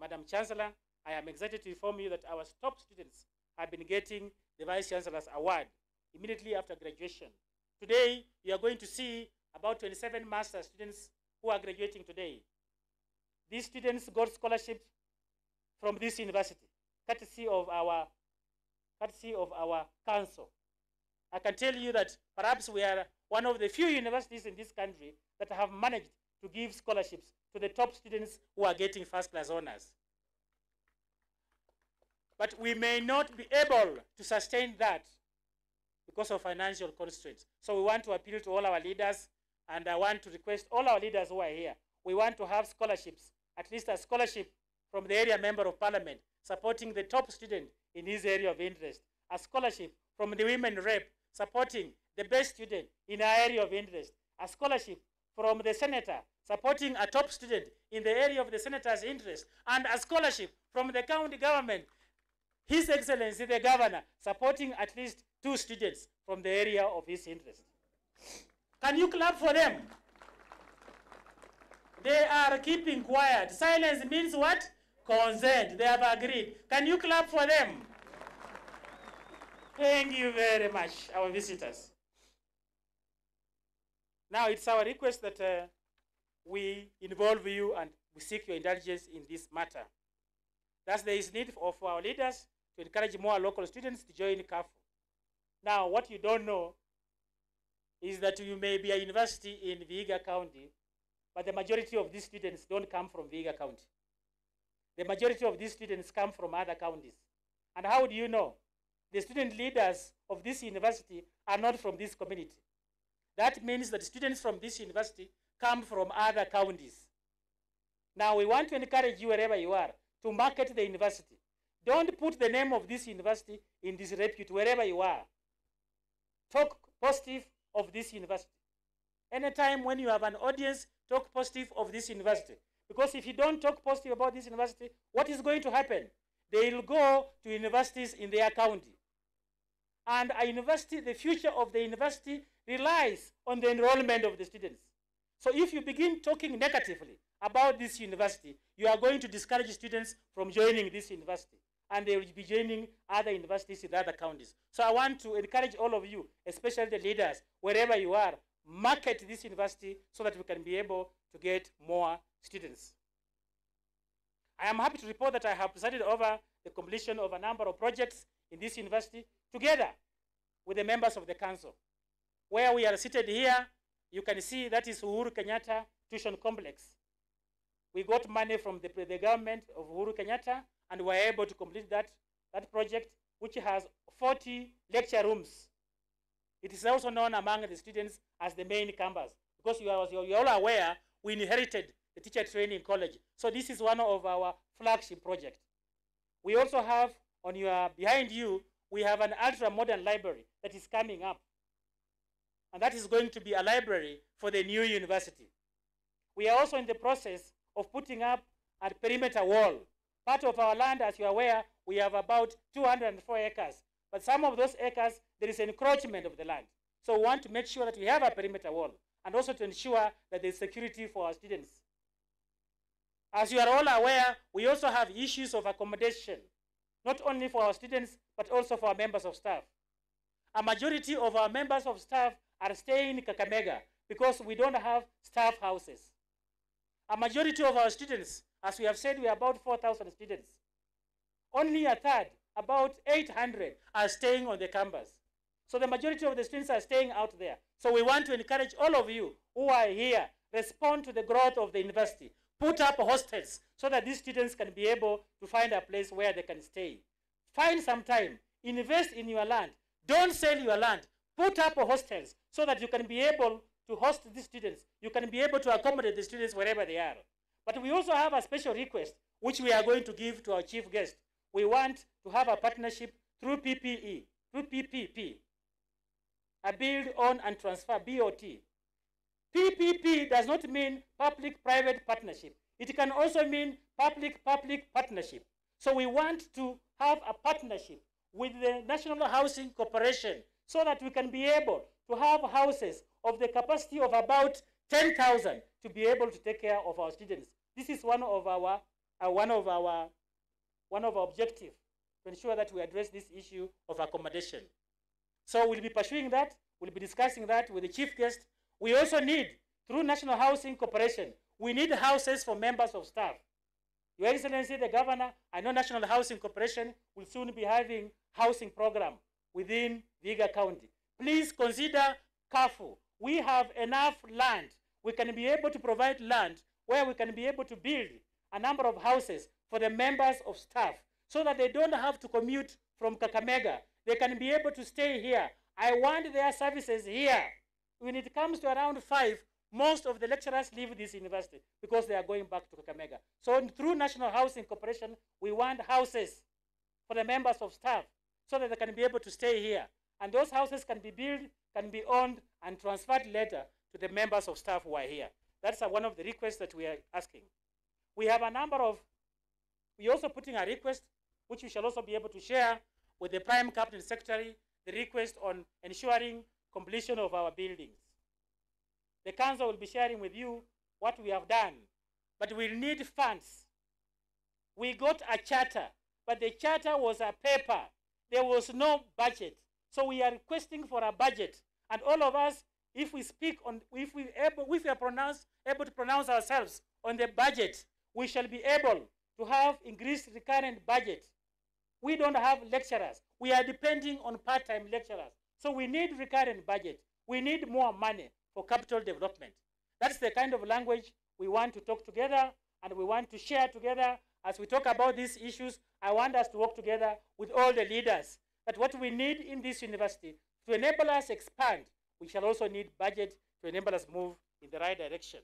Madam Chancellor, I am excited to inform you that our top students have been getting the Vice Chancellor's Award immediately after graduation. Today, you are going to see about 27 master students who are graduating today. These students got scholarships from this university, courtesy of our council. I can tell you that perhaps we are one of the few universities in this country that have managed to give scholarships to the top students who are getting first-class honors. But we may not be able to sustain that because of financial constraints. So we want to appeal to all our leaders, and I want to request all our leaders who are here, we want to have scholarships, at least a scholarship from the area member of parliament supporting the top student in his area of interest, a scholarship from the women rep supporting the best student in our area of interest, a scholarship from the senator supporting a top student in the area of the senator's interest, and a scholarship from the county government, His Excellency the Governor, supporting at least 2 students from the area of his interest. Can you clap for them? They are keeping quiet. Silence means what? Consent. They have agreed. Can you clap for them? Thank you very much, our visitors. Now it's our request that we involve you and we seek your indulgence in this matter. Thus, there is need of our leaders to encourage more local students to join CAFU. Now, what you don't know is that you may be a university in Vihiga County, but the majority of these students don't come from Vihiga County. The majority of these students come from other counties. And how do you know? The student leaders of this university are not from this community. That means that students from this university come from other counties. Now, we want to encourage you wherever you are to market the university. Don't put the name of this university in disrepute wherever you are. Talk positive of this university. Anytime when you have an audience, talk positive of this university. Because if you don't talk positive about this university, what is going to happen? They will go to universities in their county. And a university, the future of the university relies on the enrollment of the students. So if you begin talking negatively about this university, you are going to discourage students from joining this university. And they will be joining other universities in other counties. So I want to encourage all of you, especially the leaders, wherever you are, market this university so that we can be able to get more students. I am happy to report that I have presided over the completion of a number of projects in this university together with the members of the council. Where we are seated here, you can see that is Uhuru Kenyatta Tuition Complex. We got money from the government of Uhuru Kenyatta, and we were able to complete that project, which has 40 lecture rooms. It is also known among the students as the main campus, because you are all aware we inherited the teacher training college. So this is one of our flagship projects. We also have, behind you, we have an ultra-modern library that is coming up. And that is going to be a library for the new university. We are also in the process of putting up a perimeter wall. Part of our land, as you are aware, we have about 204 acres. But some of those acres, there is encroachment of the land. So we want to make sure that we have a perimeter wall, and also to ensure that there is security for our students. As you are all aware, we also have issues of accommodation, not only for our students, but also for our members of staff. A majority of our members of staff are staying in Kakamega because we don't have staff houses. A majority of our students, as we have said, we are about 4,000 students. Only a third, about 800, are staying on the campus. So the majority of the students are staying out there. So we want to encourage all of you who are here, respond to the growth of the university. Put up hostels so that these students can be able to find a place where they can stay. Find some time. Invest in your land. Don't sell your land. Put up hostels so that you can be able to host these students. You can be able to accommodate the students wherever they are. But we also have a special request, which we are going to give to our chief guest. We want to have a partnership through PPE, through PPP, a build, own, and transfer, BOT. PPP does not mean public-private partnership. It can also mean public-public partnership. So we want to have a partnership with the National Housing Corporation so that we can be able to have houses of the capacity of about 10,000 to be able to take care of our students. This is one of our one of our objectives to ensure that we address this issue of accommodation. So we'll be pursuing that. We'll be discussing that with the chief guest. We also need, through National Housing Corporation, we need houses for members of staff. Your Excellency, the Governor, I know National Housing Corporation will soon be having housing program within Vihiga County. Please consider careful. We have enough land. We can be able to provide land where we can be able to build a number of houses for the members of staff so that they don't have to commute from Kakamega. They can be able to stay here. I want their services here. When it comes to around 5, most of the lecturers leave this university because they are going back to Kakamega. So through National Housing Corporation, we want houses for the members of staff so that they can be able to stay here. And those houses can be built, can be owned, and transferred later to the members of staff who are here. That's one of the requests that we are asking. We have a number of, we're also putting a request, which we shall also be able to share with the Prime Cabinet Secretary, the request on ensuring completion of our buildings. The Council will be sharing with you what we have done, but we'll need funds. We got a charter, but the charter was a paper. There was no budget. So we are requesting for a budget. And all of us, if we speak on, if we are able to pronounce ourselves on the budget, we shall be able to have increased recurrent budget. We don't have lecturers. We are depending on part-time lecturers. So we need recurrent budget. We need more money for capital development. That's the kind of language we want to talk together and we want to share together. As we talk about these issues, I want us to work together with all the leaders. That what we need in this university to enable us expand, we shall also need budget to enable us move in the right direction.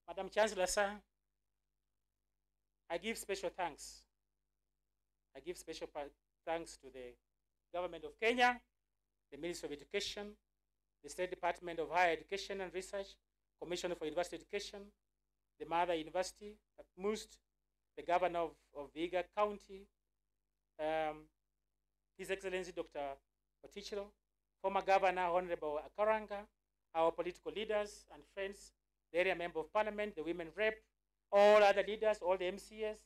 Madam Chancellor, sir, I give special thanks. I give special thanks to the government of Kenya, the Ministry of Education, the State Department of Higher Education and Research, Commissioner for University Education, the Mother University at MUST, the Governor of Vihiga County, His Excellency Dr. Otichiro, former Governor Honorable Akaranga, our political leaders and friends, the area member of parliament, the women rep, all other leaders, all the MCS.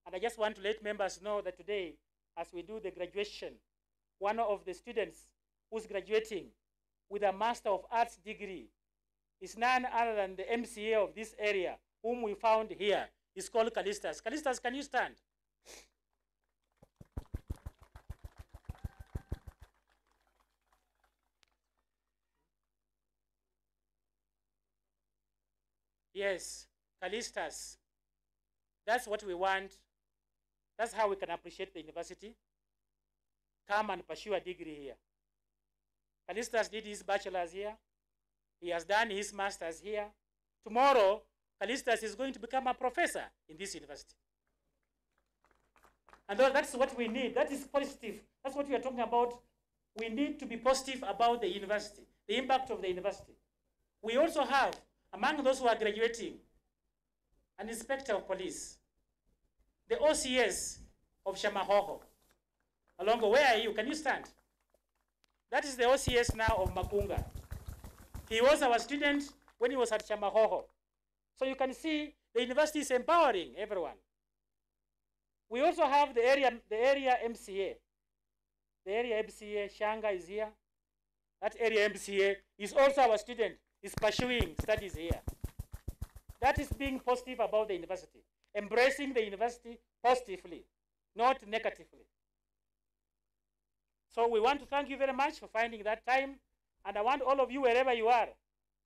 And I just want to let members know that today, as we do the graduation, one of the students who's graduating with a Master of Arts degree is none other than the MCA of this area, whom we found here. He's called Callistus. Callistus, can you stand? Yes, Callistus. That's what we want. That's how we can appreciate the university. Come and pursue a degree here. Callistus did his bachelor's here. He has done his master's here. Tomorrow, Callistus is going to become a professor in this university. And that's what we need. That is positive. That's what we are talking about. We need to be positive about the university, the impact of the university. We also have, among those who are graduating, an inspector of police, the OCS of Shamahoho. Alongo, where are you? Can you stand? That is the OCS now of Makunga. He was our student when he was at Shamahoho. So you can see the university is empowering everyone. We also have the area MCA. The area MCA, Shanga is here. That area MCA is also our student, is pursuing studies here. That is being positive about the university, embracing the university positively, not negatively. So we want to thank you very much for finding that time, and I want all of you, wherever you are,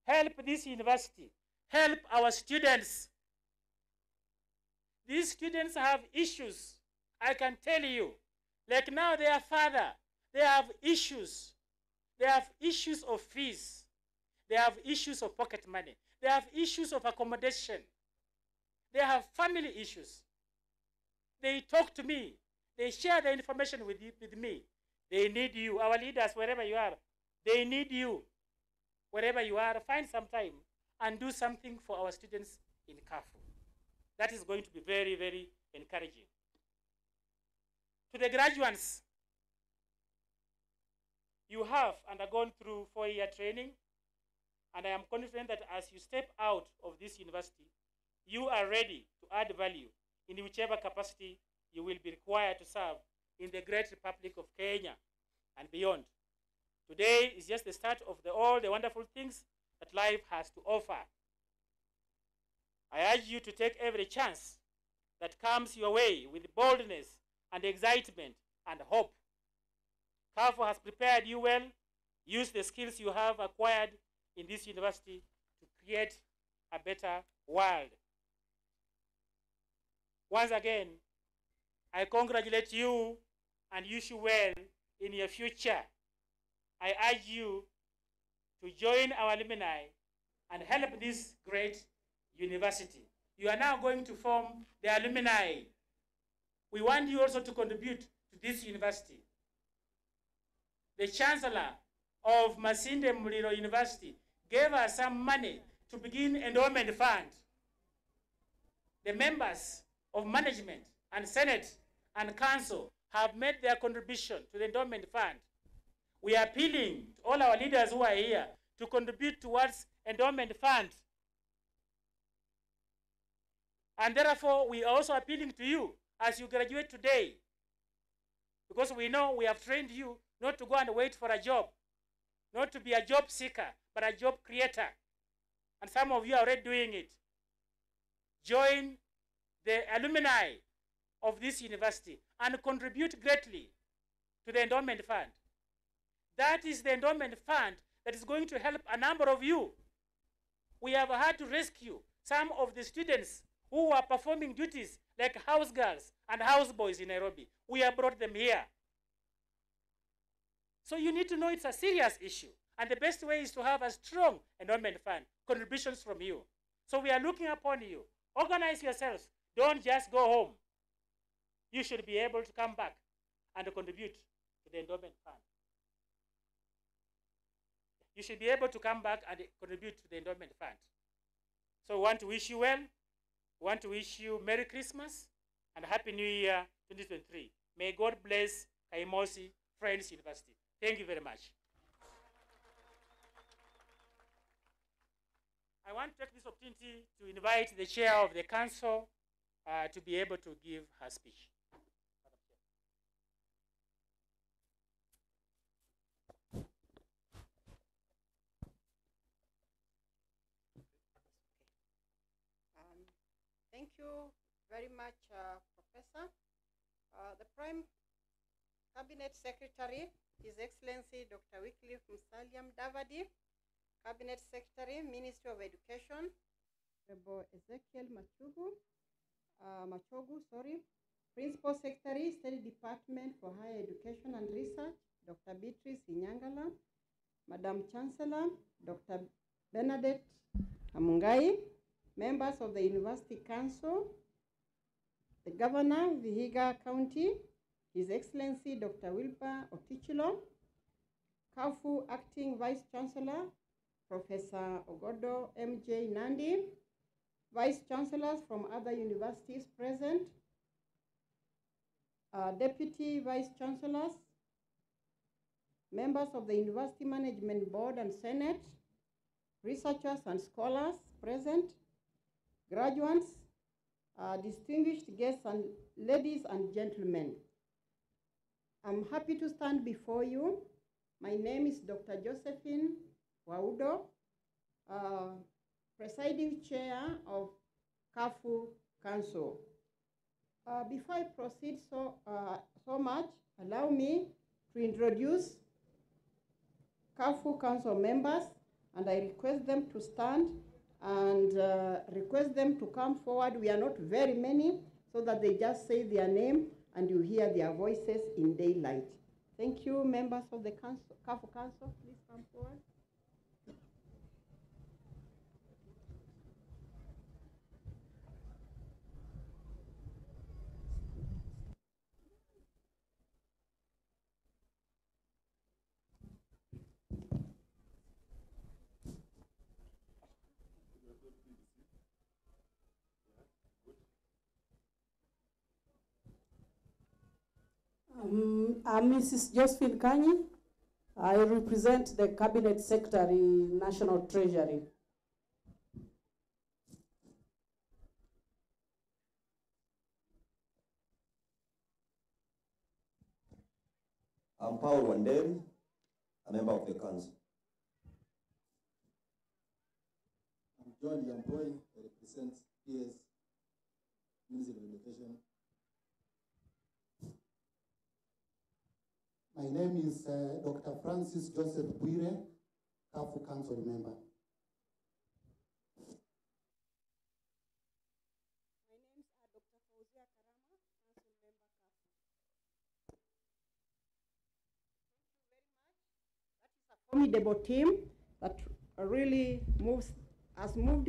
help this university, help our students. These students have issues, I can tell you. Like now their father, they have issues. They have issues of fees. They have issues of pocket money. They have issues of accommodation. They have family issues. They talk to me. They share the information with me. They need you. Our leaders, wherever you are, they need you. Wherever you are, find some time and do something for our students in Kafu. That is going to be very, very encouraging. To the graduates, you have undergone through 4-year training, and I am confident that as you step out of this university, you are ready to add value in whichever capacity you will be required to serve in the great Republic of Kenya and beyond. Today is just the start of all the wonderful things that life has to offer. I urge you to take every chance that comes your way with boldness and excitement and hope. CAFO has prepared you well. Use the skills you have acquired in this university to create a better world. Once again, I congratulate you and wish you well in your future. I urge you to join our alumni and help this great university. You are now going to form the alumni. We want you also to contribute to this university. The Chancellor of Masinde Muliro University gave us some money to begin endowment fund. The members of management and Senate and Council have made their contribution to the endowment fund. We are appealing to all our leaders who are here to contribute towards endowment fund. And therefore, we are also appealing to you as you graduate today, because we know we have trained you not to go and wait for a job, not to be a job seeker, but a job creator. And some of you are already doing it. Join the alumni of this university and contribute greatly to the endowment fund. That is the endowment fund that is going to help a number of you. We have had to rescue some of the students who are performing duties like house girls and house boys in Nairobi. We have brought them here. So you need to know it's a serious issue. And the best way is to have a strong endowment fund, contributions from you. So we are looking upon you. Organize yourselves. Don't just go home. You should be able to come back and contribute to the endowment fund. You should be able to come back and contribute to the endowment fund. So we want to wish you well. We want to wish you Merry Christmas and Happy New Year 2023. May God bless Kaimosi Friends University. Thank you very much. I want to take this opportunity to invite the chair of the council to be able to give her speech. Thank you very much, Professor. The Prime Cabinet Secretary, His Excellency Dr. Wycliffe Musalia Mudavadi, Cabinet Secretary, Ministry of Education, Honorable Ezekiel Machogu, Principal Secretary, State Department for Higher Education and Research, Dr. Beatrice Inyangala, Madam Chancellor, Dr. Bernadette Amungai, members of the University Council, the Governor of Vihiga County, His Excellency Dr. Wilbur Otichilo, CAFU Acting Vice Chancellor, Professor Ogodo M.J. Nandi, Vice Chancellors from other universities present, Deputy Vice Chancellors, members of the University Management Board and Senate, researchers and scholars present, graduates, distinguished guests, and ladies and gentlemen. I'm happy to stand before you. My name is Dr. Josephine Waudo, presiding chair of CAFU Council. Before I proceed so much, allow me to introduce CAFU Council members, and I request them to stand and request them to come forward. We are not very many, so that they just say their name and you hear their voices in daylight. Thank you, members of the council, CAFU Council. Please come forward. I'm Mrs. Josephine Kanyi. I represent the Cabinet Secretary, National Treasury. I'm Paul Wanderi, a member of the council. I'm John Yamboi, I represent PS, Ministry of Education. My name is Dr. Francis Joseph Bwire, CAFU Council member. Formidable team that really has moved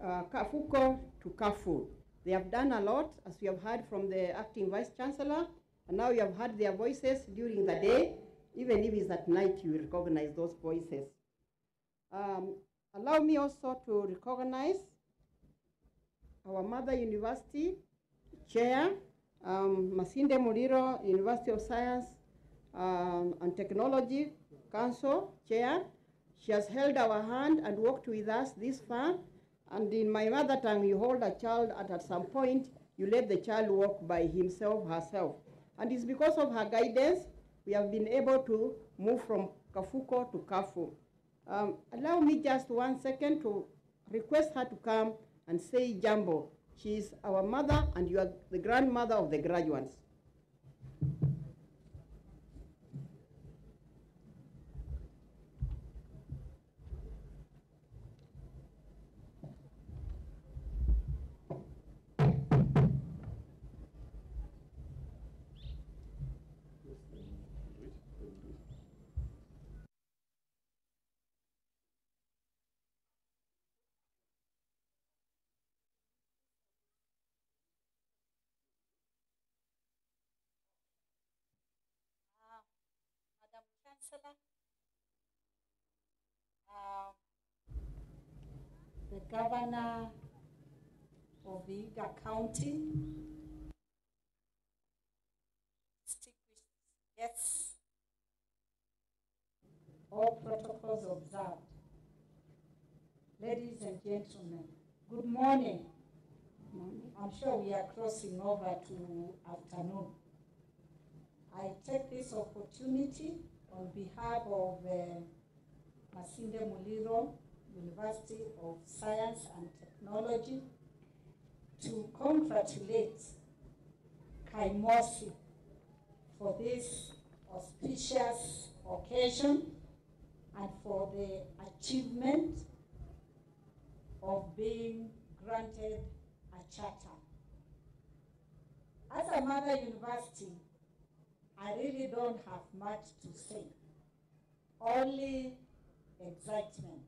Kafuko to Kafu. They have done a lot, as we have heard from the acting vice chancellor, and now you have heard their voices during the day. Even if it's at night, you recognize those voices. Allow me also to recognize our mother university chair, Masinde Muliro, University of Science and Technology Council chair. She has held our hand and walked with us this far. And in my mother tongue, you hold a child and at some point, you let the child walk by himself, herself. And it's because of her guidance, we have been able to move from Kafuko to Kafu. Allow me just 1 second to request her to come and say jambo. She is our mother and you are the grandmother of the graduates. Madam Chancellor, the Governor of Vihiga County, distinguished guests, all protocols observed. Ladies and gentlemen, good morning. I'm sure we are crossing over to afternoon. I take this opportunity on behalf of Masinde Muliro, University of Science and Technology, to congratulate Kaimosi for this auspicious occasion and for the achievement of being granted a charter. As a mother university, I really don't have much to say, only excitement.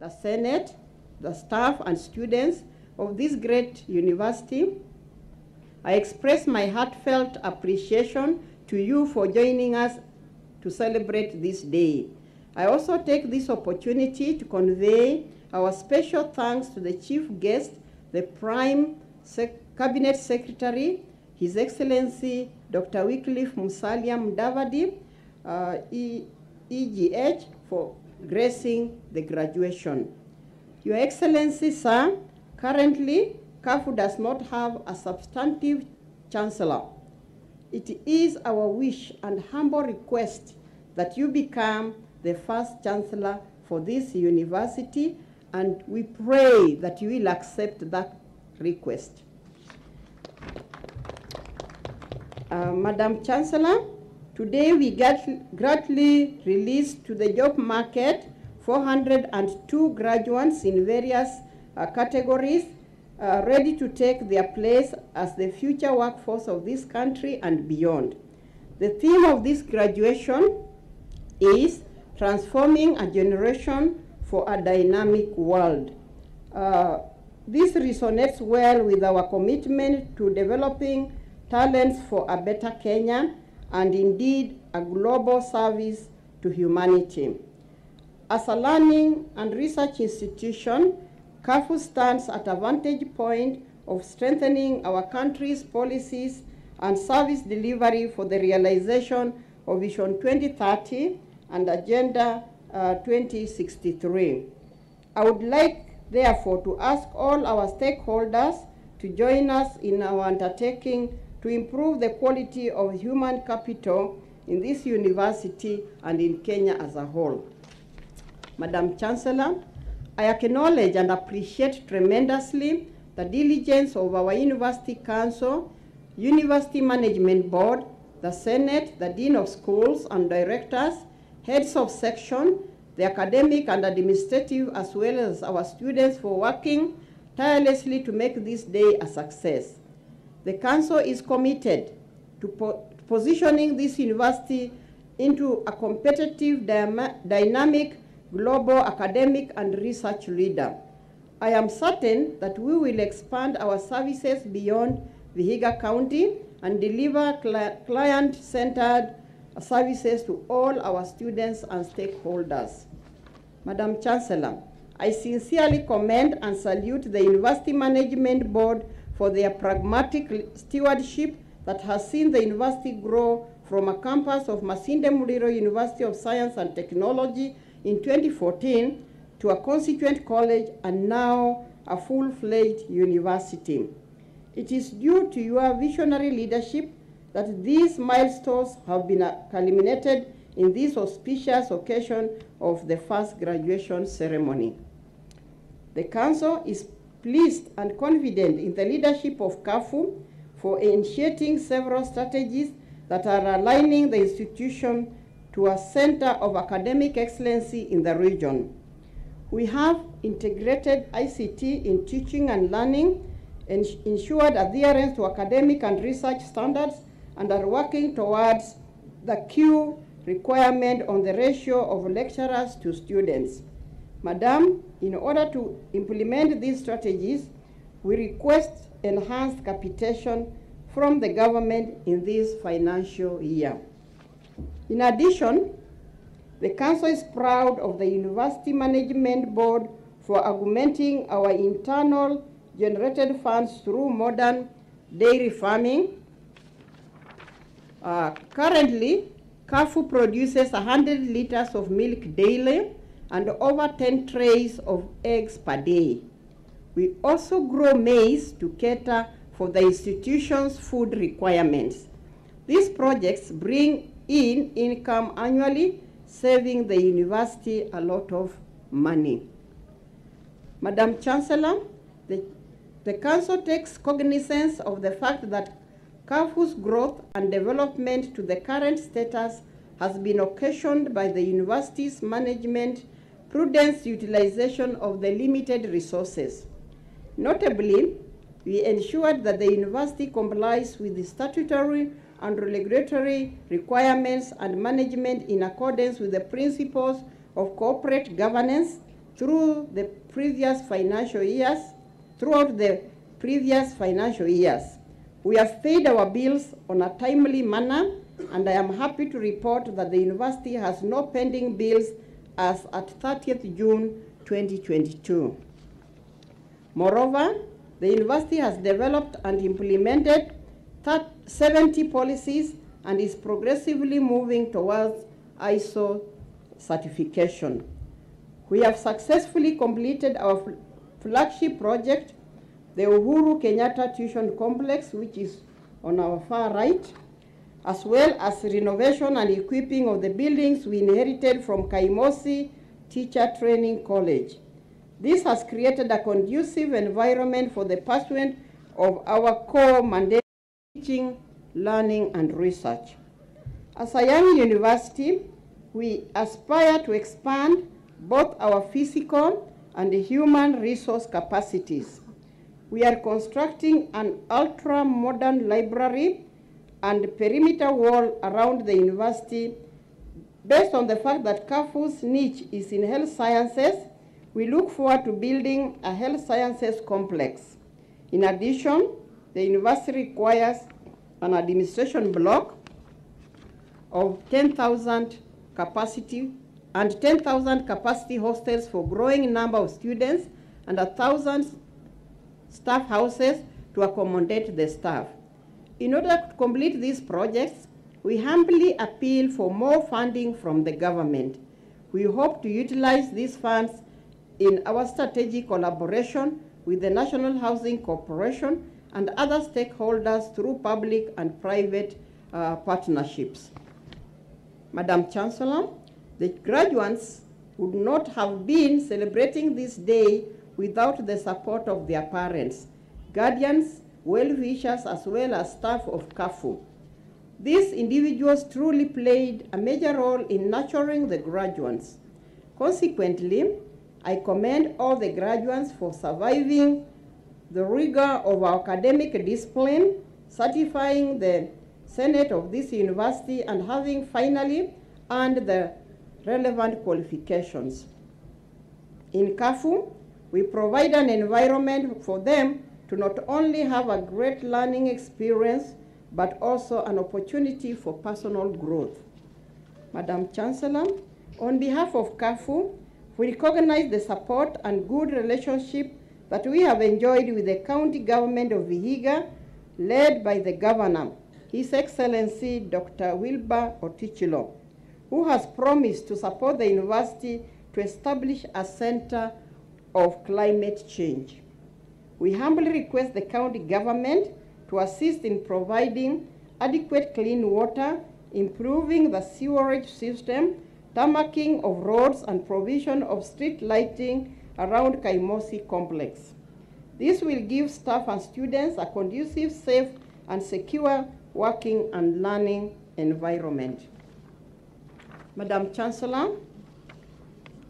the Senate, the staff and students of this great university, I express my heartfelt appreciation to you for joining us to celebrate this day. I also take this opportunity to convey our special thanks to the chief guest, the Prime Cabinet Secretary, His Excellency Dr. Wycliffe Musalia Mudavadi, EGH, for gracing the graduation. Your Excellency, sir, currently KAFU does not have a substantive chancellor. It is our wish and humble request that you become the first chancellor for this university, and we pray that you will accept that request. Madam Chancellor, today we gratefully released to the job market 402 graduates in various categories ready to take their place as the future workforce of this country and beyond. The theme of this graduation is transforming a generation for a dynamic world. This resonates well with our commitment to developing talents for a better Kenya and indeed a global service to humanity. As a learning and research institution, KAFU stands at a vantage point of strengthening our country's policies and service delivery for the realization of Vision 2030 and Agenda 2063. I would like, therefore, to ask all our stakeholders to join us in our undertaking to improve the quality of human capital in this university and in Kenya as a whole. Madam Chancellor, I acknowledge and appreciate tremendously the diligence of our University Council, University Management Board, the Senate, the Dean of Schools and Directors, heads of section, the academic and administrative, as well as our students for working tirelessly to make this day a success. The Council is committed to positioning this university into a competitive, dynamic, global academic and research leader. I am certain that we will expand our services beyond Vihiga County and deliver client-centered services to all our students and stakeholders. Madam Chancellor, I sincerely commend and salute the University Management Board for their pragmatic stewardship that has seen the university grow from a campus of Masinde Muliro University of Science and Technology in 2014 to a constituent college and now a full-fledged university. It is due to your visionary leadership that these milestones have been culminated in this auspicious occasion of the first graduation ceremony. The Council is pleased and confident in the leadership of KAFU for initiating several strategies that are aligning the institution to a center of academic excellency in the region. We have integrated ICT in teaching and learning, and ensured adherence to academic and research standards, and are working towards the Q requirement on the ratio of lecturers to students. Madam, in order to implement these strategies, we request enhanced capitation from the government in this financial year. In addition, the Council is proud of the University Management Board for augmenting our internal generated funds through modern dairy farming. Currently, KAFU produces 100 liters of milk daily and over 10 trays of eggs per day. We also grow maize to cater for the institution's food requirements. These projects bring in income annually, saving the university a lot of money. Madam Chancellor, the Council takes cognizance of the fact that KAFU's growth and development to the current status has been occasioned by the university's management prudent utilization of the limited resources. Notably, we ensured that the university complies with the statutory and regulatory requirements and management in accordance with the principles of corporate governance, throughout the previous financial years. We have paid our bills on a timely manner, and I am happy to report that the university has no pending bills as at 30th June 2022. Moreover, the university has developed and implemented 70 policies and is progressively moving towards ISO certification. We have successfully completed our flagship project, the Uhuru Kenyatta Tuition Complex, which is on our far right, as well as renovation and equipping of the buildings we inherited from Kaimosi Teacher Training College. This has created a conducive environment for the pursuit of our core mandate, teaching, learning, and research. As a young university, we aspire to expand both our physical and human resource capacities. We are constructing an ultra-modern library and perimeter wall around the university. Based on the fact that CAFU's niche is in health sciences, we look forward to building a health sciences complex. In addition, the university requires an administration block of 10,000 capacity and 10,000 capacity hostels for growing number of students and 1,000 staff houses to accommodate the staff. In order to complete these projects, we humbly appeal for more funding from the government. We hope to utilize these funds in our strategic collaboration with the National Housing Corporation and other stakeholders through public and private partnerships. Madam Chancellor, the graduates would not have been celebrating this day without the support of their parents, guardians, well-wishers, as well as staff of CAFU. These individuals truly played a major role in nurturing the graduates. Consequently, I commend all the graduates for surviving the rigor of our academic discipline, certifying the Senate of this university, and having finally earned the relevant qualifications. In CAFU, we provide an environment for them to not only have a great learning experience, but also an opportunity for personal growth. Madam Chancellor, on behalf of CAFU, we recognize the support and good relationship that we have enjoyed with the county government of Vihiga, led by the governor, His Excellency Dr. Wilbur Otichilo, who has promised to support the university to establish a center of climate change. We humbly request the county government to assist in providing adequate clean water, improving the sewerage system, tarmacking of roads, and provision of street lighting around Kaimosi complex. This will give staff and students a conducive, safe, and secure working and learning environment. Madam Chancellor,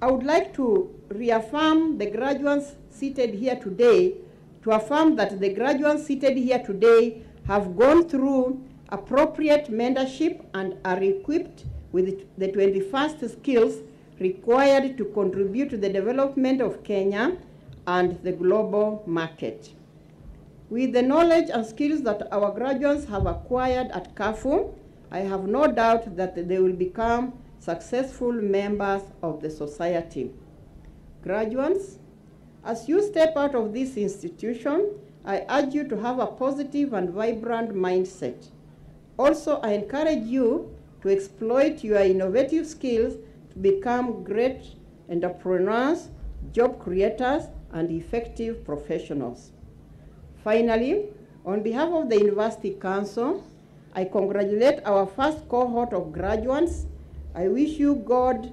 I would like to reaffirm the graduates seated here today, to affirm that the graduates seated here today have gone through appropriate mentorship and are equipped with the 21st skills required to contribute to the development of Kenya and the global market. With the knowledge and skills that our graduates have acquired at CAFU, I have no doubt that they will become successful members of the society. Graduates, as you step out of this institution, I urge you to have a positive and vibrant mindset. Also, I encourage you to exploit your innovative skills to become great entrepreneurs, job creators, and effective professionals. Finally, on behalf of the University Council, I congratulate our first cohort of graduates. I wish you God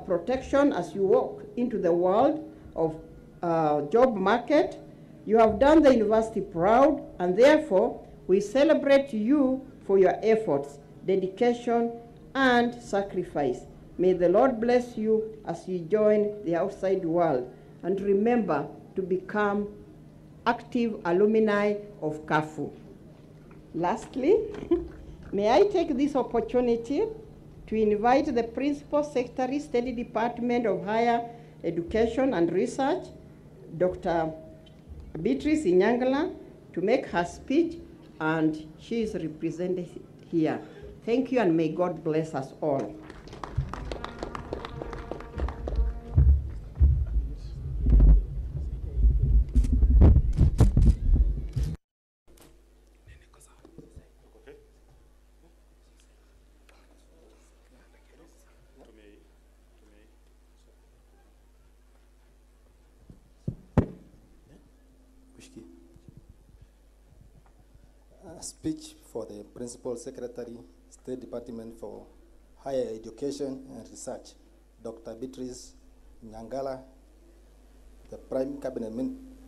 protection as you walk into the world of job market. You have done the university proud, and therefore we celebrate you for your efforts, dedication, and sacrifice. May the Lord bless you as you join the outside world. And remember to become active alumni of CAFU. Lastly, may I take this opportunity to invite the Principal Secretary, State Department of Higher Education and Research, Dr. Beatrice Inyangala, to make her speech, and she is represented here. Thank you, and may God bless us all. Speech for the Principal Secretary, State Department for Higher Education and Research, Dr. Beatrice Nyangala, the Prime Cabinet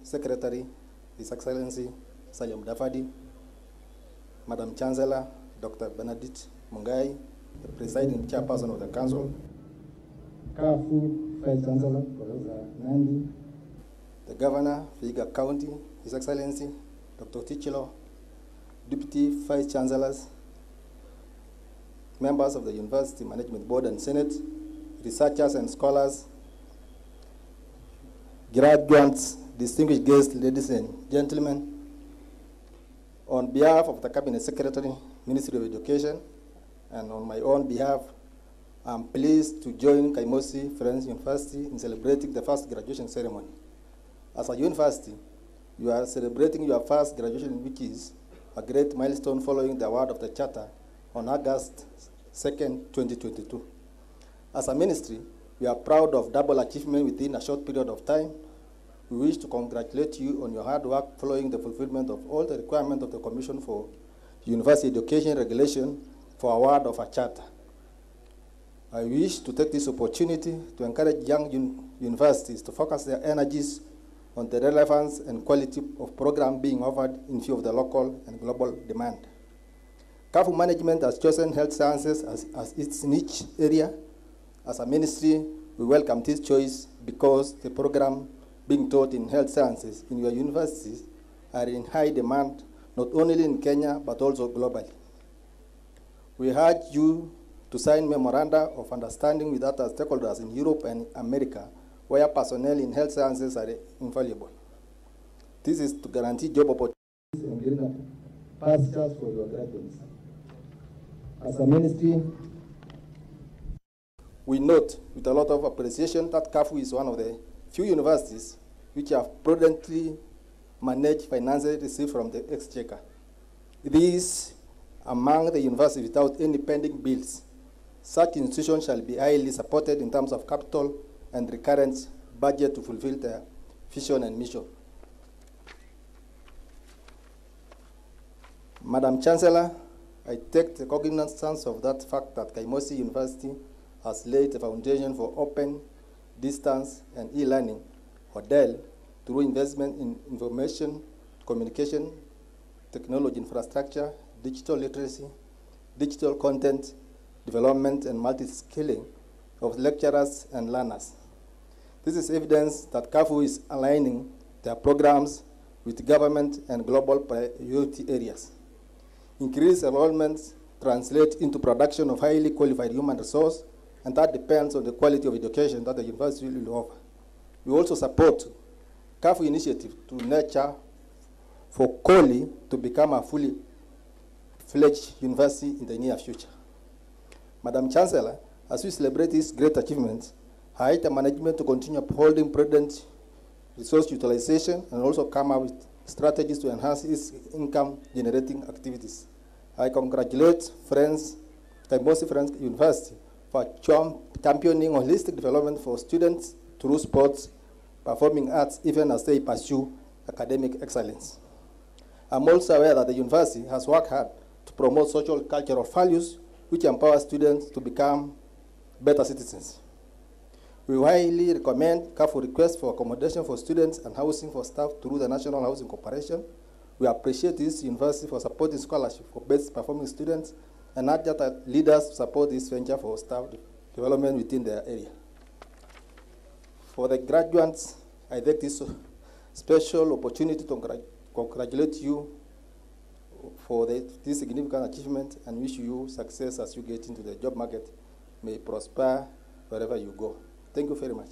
Secretary, His Excellency Salim Dafadi, Madam Chancellor, Dr. Benedict Mungai, the Presiding Chairperson of the Council, Kafu Vice Chancellor, Professor Nandi, the Governor, Vihiga County, His Excellency Dr. Tichilo, Deputy Vice Chancellors, members of the University Management Board and Senate, researchers and scholars, graduates, distinguished guests, ladies and gentlemen, on behalf of the Cabinet Secretary, Ministry of Education, and on my own behalf, I'm pleased to join Kaimosi Friends University in celebrating the first graduation ceremony. As a university, you are celebrating your first graduation, which is a great milestone following the award of the Charter on August 2nd, 2022. As a ministry, we are proud of double achievement within a short period of time. We wish to congratulate you on your hard work following the fulfillment of all the requirements of the Commission for University Education Regulation for award of a charter. I wish to take this opportunity to encourage young universities to focus their energies on the relevance and quality of programs being offered in view of the local and global demand. CAFU management has chosen health sciences as its niche area. As a ministry, we welcome this choice because the program being taught in health sciences in your universities are in high demand, not only in Kenya, but also globally. We urge you to sign memoranda of understanding with other stakeholders in Europe and America, where personnel in health sciences are invaluable. This is to guarantee job opportunities and greener pastures for your graduates. As a ministry, we note with a lot of appreciation that CAFU is one of the few universities which have prudently managed finances received from the Exchequer. It is among the universities without any pending bills. Such institutions shall be highly supported in terms of capital and recurrent budget to fulfill their vision and mission. Madam Chancellor, I take the cognizance of that fact that Kaimosi University has laid the foundation for open, distance, and e-learning, or DEL, through investment in information, communication, technology infrastructure, digital literacy, digital content development, and multi-skilling of lecturers and learners. This is evidence that CAFU is aligning their programs with government and global priority areas. Increased enrollments translate into production of highly qualified human resource, and that depends on the quality of education that the university will offer. We also support CAFU initiative to nurture for Koli to become a fully fledged university in the near future. Madam Chancellor, as we celebrate this great achievement, I urge the management to continue upholding prudent resource utilization and also come up with strategies to enhance its income-generating activities. I congratulate Kaimosi Friends University for championing holistic development for students through sports, performing arts, even as they pursue academic excellence. I'm also aware that the university has worked hard to promote social cultural values which empower students to become better citizens. We highly recommend CAFU requests for accommodation for students and housing for staff through the National Housing Corporation. We appreciate this university for supporting scholarship for best performing students and urge other leaders to support this venture for staff development within their area. For the graduates, I take this special opportunity to congratulate you for this significant achievement and wish you success as you get into the job market. May prosper wherever you go. Thank you very much.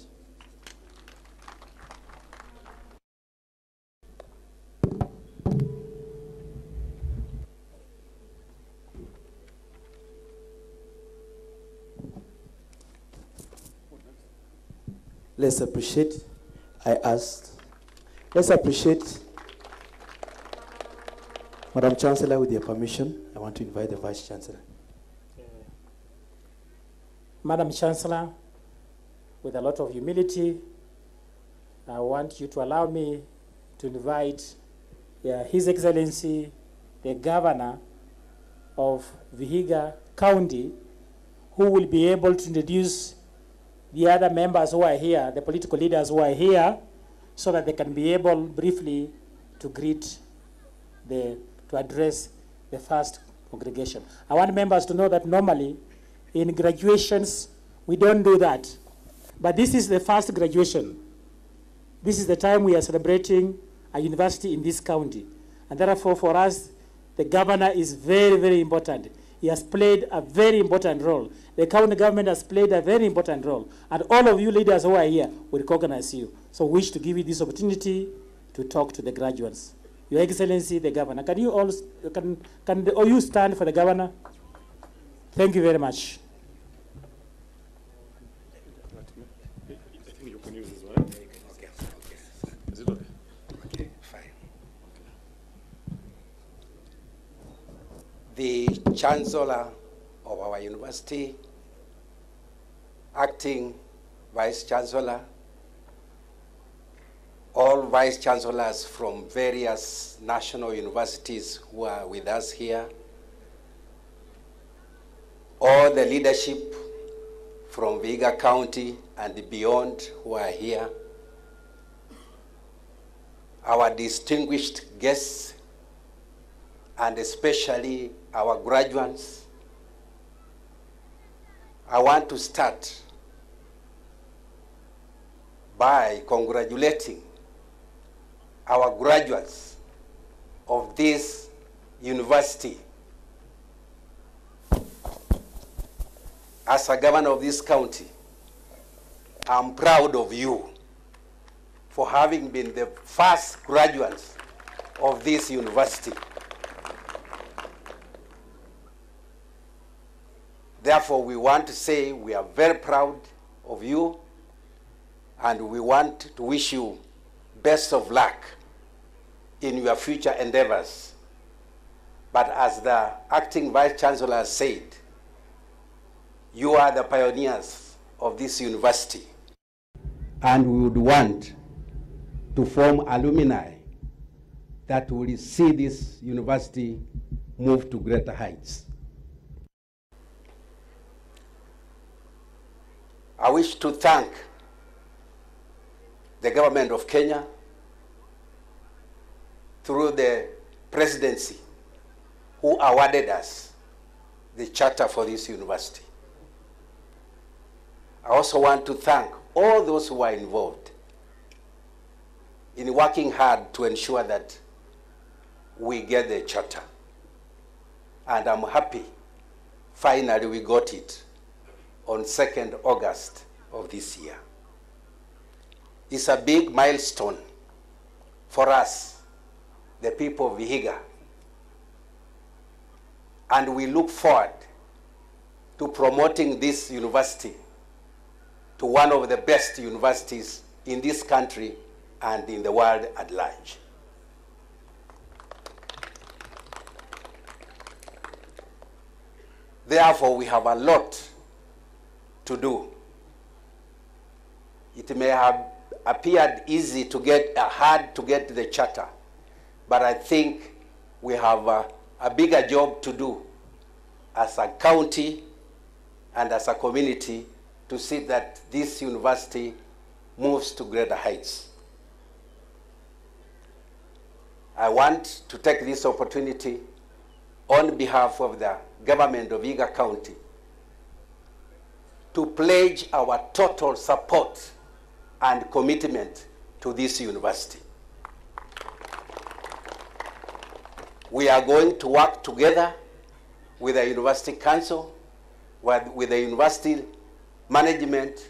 Let's appreciate, let's appreciate Madam Chancellor. With your permission, I want to invite the Vice Chancellor. Madam Chancellor, with a lot of humility, I want you to allow me to invite His Excellency, the Governor of Vihiga County, who will be able to introduce the other members who are here, the political leaders who are here, so that they can be able briefly to to address the first congregation. I want members to know that normally in graduations, we don't do that. But this is the first graduation. This is the time we are celebrating a university in this county. And therefore, for us, the governor is very, very important. He has played a very important role. The county government has played a very important role. And all of you leaders who are here will recognize you. So we wish to give you this opportunity to talk to the graduates. Your Excellency, the governor. Can you all, can all you stand for the governor? Thank you very much. The Chancellor of our university, Acting Vice Chancellor, all Vice Chancellors from various national universities who are with us here, all the leadership from Vihiga County and beyond who are here, our distinguished guests, and especially our graduates. I want to start by congratulating our graduates of this university. As a governor of this county, I'm proud of you for having been the first graduates of this university. Therefore, we want to say we are very proud of you, and we want to wish you best of luck in your future endeavors. But as the acting Vice Chancellor said, you are the pioneers of this university, and we would want to form alumni that will see this university move to greater heights. I wish to thank the government of Kenya through the presidency who awarded us the charter for this university. I also want to thank all those who are involved in working hard to ensure that we get the charter. And I'm happy, finally we got it on 2nd August of this year. It's a big milestone for us, the people of Vihiga. And we look forward to promoting this university to one of the best universities in this country and in the world at large. Therefore, we have a lot to do. It may have appeared easy to get, hard to get the charter, but I think we have a bigger job to do as a county and as a community to see that this university moves to greater heights. I want to take this opportunity on behalf of the government of Vihiga County to pledge our total support and commitment to this university. We are going to work together with the University Council, with the university management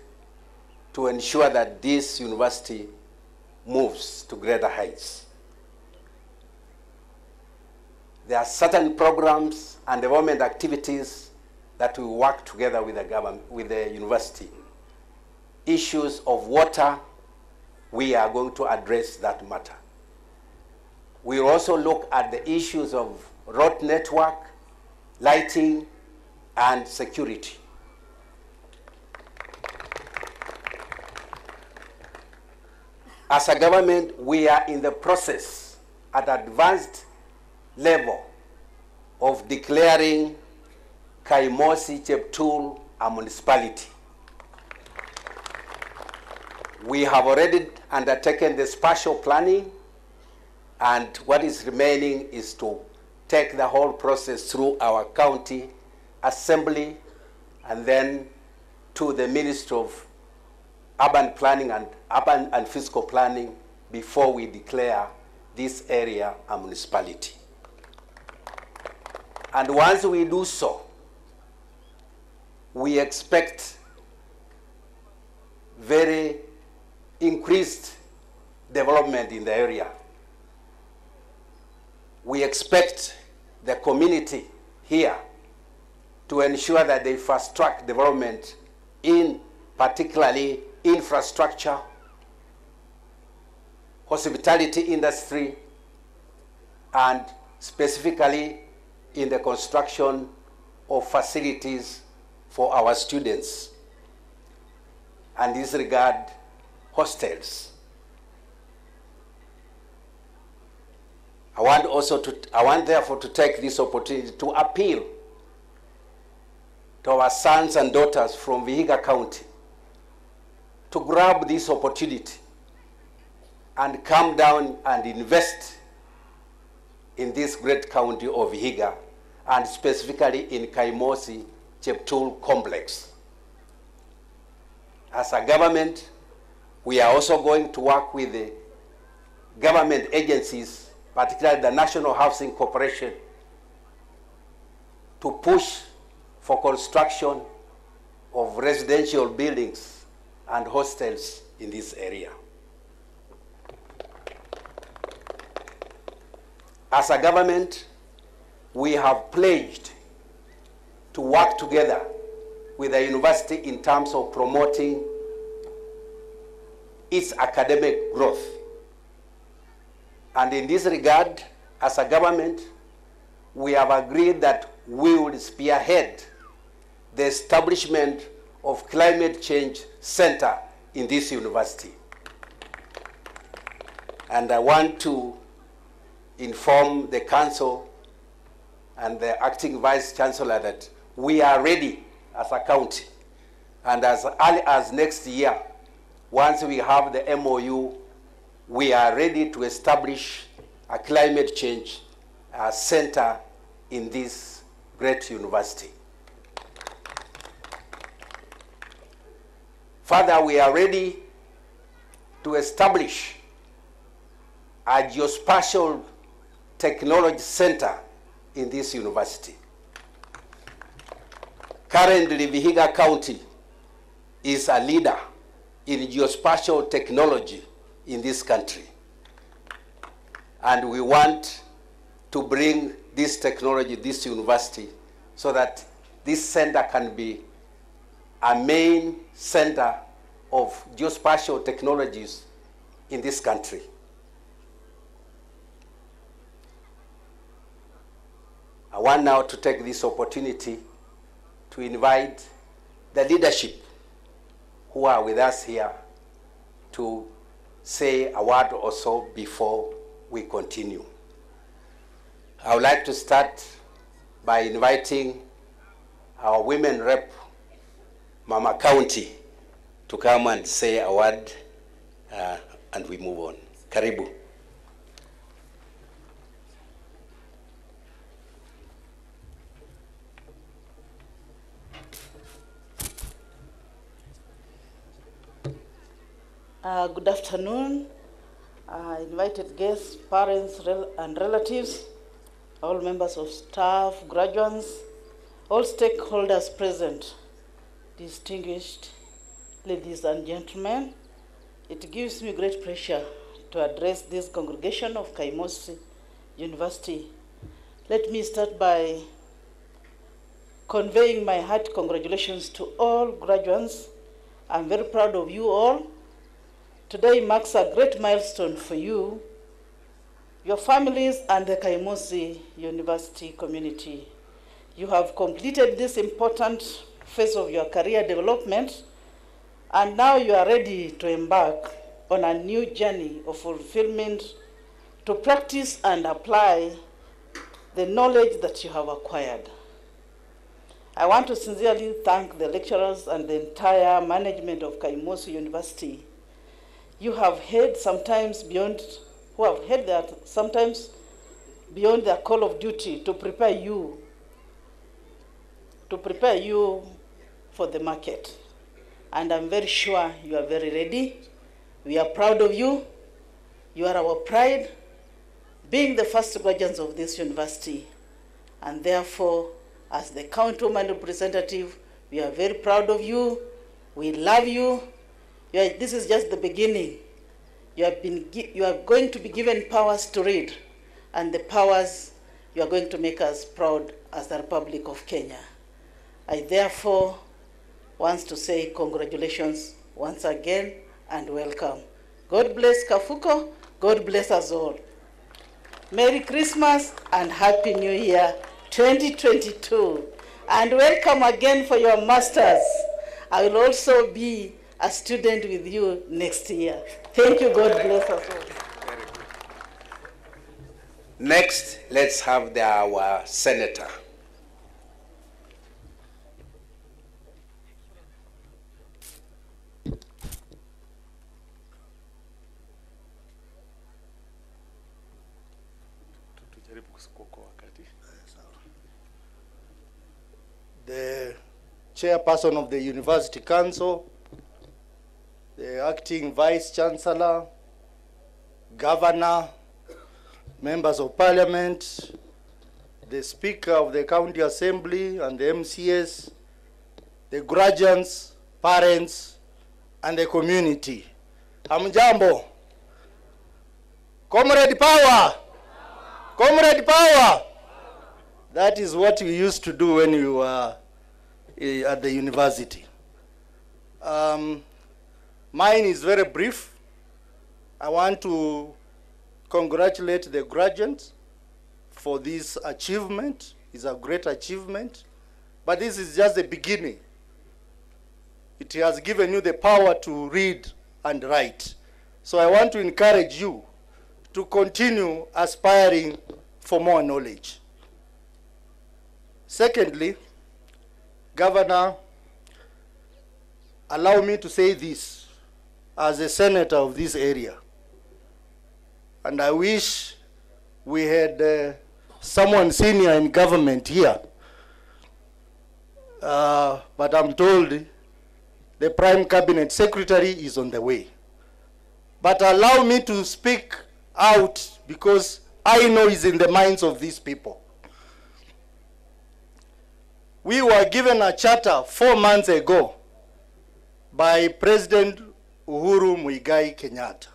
to ensure that this university moves to greater heights. There are certain programs and development activities that we work together with the government, with the university. issues of water, we are going to address that matter. We also look at the issues of road network, lighting, and security. As a government, we are in the process at advanced level of declaring Kaimosi Cheptul a municipality. We have already undertaken the spatial planning, and what is remaining is to take the whole process through our county assembly and then to the Ministry of Urban Planning and Fiscal Planning before we declare this area a municipality. And once we do so, we expect very increased development in the area. We expect the community here to ensure that they fast track development in particularly infrastructure, hospitality industry, and specifically in the construction of facilities for our students. And in this regard, hostels. I want therefore to take this opportunity to appeal to our sons and daughters from Vihiga County to grab this opportunity and come down and invest in this great county of Vihiga, and specifically in Kaimosi Cheptul complex. As a government, we are also going to work with the government agencies, particularly the National Housing Corporation, to push for construction of residential buildings and hostels in this area. As a government, we have pledged to work together with the university in terms of promoting its academic growth. And in this regard, as a government, we have agreed that we will spearhead the establishment of Climate Change Center in this university. And I want to inform the council and the acting vice chancellor that we are ready as a county. And as early as next year, once we have the MOU, we are ready to establish a climate change center in this great university. Further, we are ready to establish a geospatial technology center in this university. Currently, Vihiga County is a leader in geospatial technology in this country. And we want to bring this technology, this university, so that this center can be a main center of geospatial technologies in this country. I want now to take this opportunity to invite the leadership who are with us here to say a word or so before we continue. I would like to start by inviting our women rep, Mama County, to come and say a word, and we move on. Karibu. Good afternoon, invited guests, parents and relatives, all members of staff, graduates, all stakeholders present, distinguished ladies and gentlemen. It gives me great pleasure to address this congregation of Kaimosi University. Let me start by conveying my heart congratulations to all graduates I'm very proud of you all. Today marks a great milestone for you, your families, and the Kaimosi University community. You have completed this important phase of your career development, and now you are ready to embark on a new journey of fulfillment to practice and apply the knowledge that you have acquired. I want to sincerely thank the lecturers and the entire management of Kaimosi University. You have heard sometimes beyond, who have heard that sometimes beyond their call of duty to prepare you for the market. And I'm very sure you are very ready. We are proud of you. You are our pride, being the first graduates of this university. And therefore, as the county-woman representative, we are very proud of you. We love you. This is just the beginning. You are going to be given powers to read, and the powers you are going to make us proud as the Republic of Kenya. I therefore want to say congratulations once again and welcome. God bless Kafuko. God bless us all. Merry Christmas and Happy New Year 2022. And welcome again for your masters. I will also be a student with you next year. Thank you. God bless us all. Next, let's have our senator. The chairperson of the University Council, the acting vice chancellor, governor, members of parliament, the speaker of the county assembly and the MCS, the graduates, parents, and the community. Hamjambo. Comrade power. Comrade power. That is what we used to do when we were at the university. Mine is very brief. I want to congratulate the graduates for this achievement. It's a great achievement, but this is just the beginning. It has given you the power to read and write. So I want to encourage you to continue aspiring for more knowledge. Secondly, Governor, allow me to say this as a senator of this area. And I wish we had someone senior in government here. But I'm told the Prime Cabinet Secretary is on the way. But allow me to speak out because I know it's in the minds of these people. We were given a charter 4 months ago by President Uhuru Muigai Kenyatta.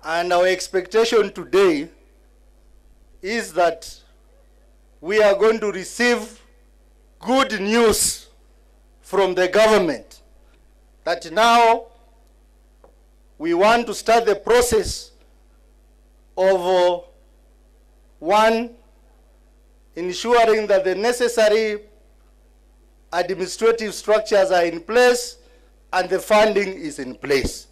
And our expectation today is that we are going to receive good news from the government that now we want to start the process of ensuring that the necessary administrative structures are in place and the funding is in place.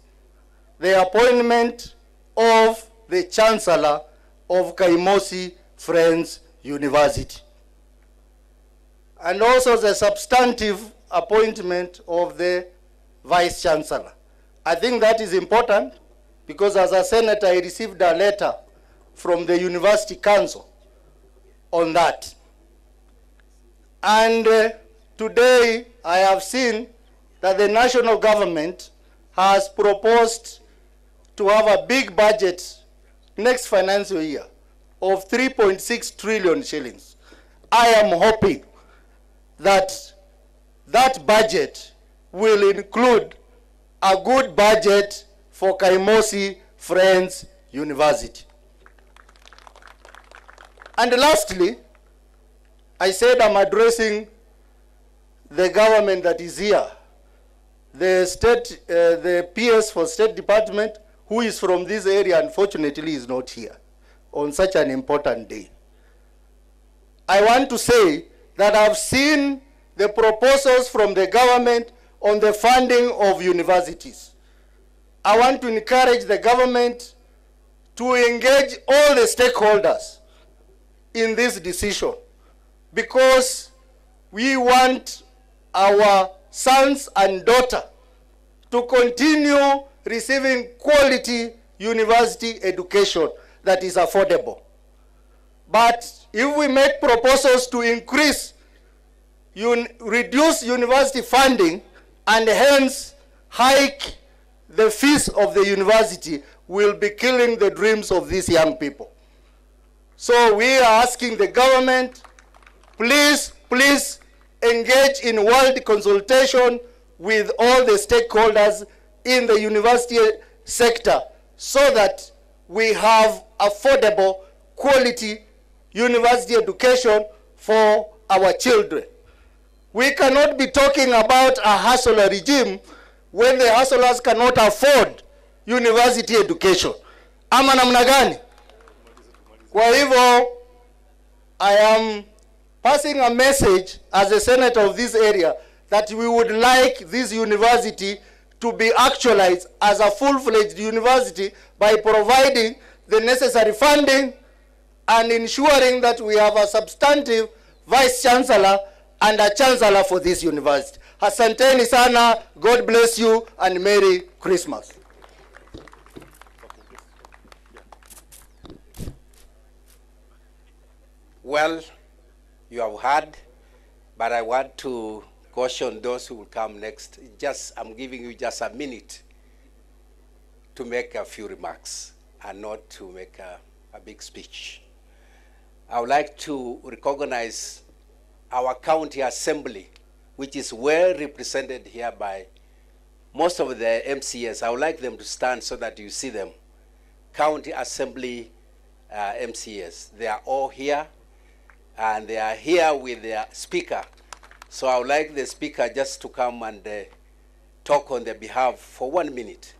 The appointment of the Chancellor of Kaimosi Friends University. And also the substantive appointment of the Vice Chancellor. I think that is important because as a senator I received a letter from the University Council on that. And today I have seen that the national government has proposed to have a big budget next financial year of 3.6 trillion shillings. I am hoping that that budget will include a good budget for Kaimosi Friends University. And lastly, I said I'm addressing the government that is here, the PS for State Department, who is from this area, unfortunately is not here on such an important day. I want to say that I've seen the proposals from the government on the funding of universities. I want to encourage the government to engage all the stakeholders in this decision, because we want our sons and daughters to continue receiving quality university education that is affordable. But if we make proposals to increase, reduce university funding and hence hike the fees of the university, we'll be killing the dreams of these young people. So we are asking the government, please engage in world consultation with all the stakeholders in the university sector so that we have affordable, quality university education for our children. We cannot be talking about a hustler regime when the hustlers cannot afford university education. Ama namna gani? Kwa hivyo, I am passing a message as a senator of this area that we would like this university to be actualized as a full-fledged university by providing the necessary funding and ensuring that we have a substantive vice-chancellor and a chancellor for this university. Asanteni sana, God bless you, and Merry Christmas. Well, you have heard, but I want to caution those who will come next. I'm giving you just a minute to make a few remarks and not to make a big speech. I would like to recognize our county assembly, which is well represented here by most of the MCS. I would like them to stand so that you see them. County assembly MCS. They are all here, and they are here with their speaker. So I would like the speaker just to come and talk on their behalf for 1 minute.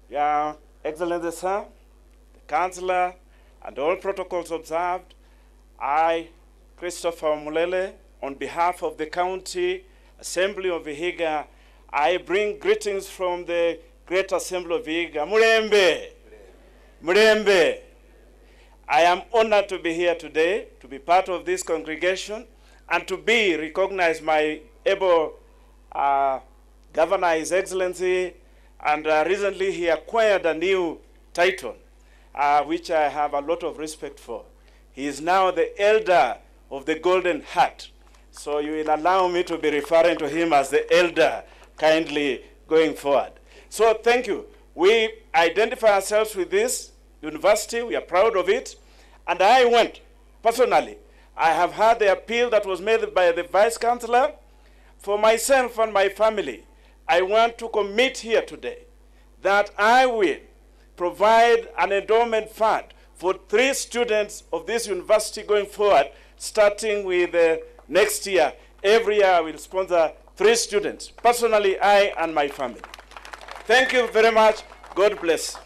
Yeah, Excellency Sir, the Councillor, and all protocols observed, I, Christopher Mulele, on behalf of the County Assembly of Vihiga, I bring greetings from the Great Assembly of Vihiga. Murembe! Murembe! I am honored to be here today, to be part of this congregation, and to be recognized by able Governor, His Excellency, and recently he acquired a new title, which I have a lot of respect for. He is now the elder of the Golden Heart. So you will allow me to be referring to him as the elder kindly going forward. So thank you. We identify ourselves with this university. We are proud of it. And I went, personally, I have heard the appeal that was made by the Vice Chancellor. For myself and my family, I want to commit here today that I will provide an endowment fund for 3 students of this university going forward, starting with next year. Every year I will sponsor 3 students, personally, I and my family. Thank you very much. God bless.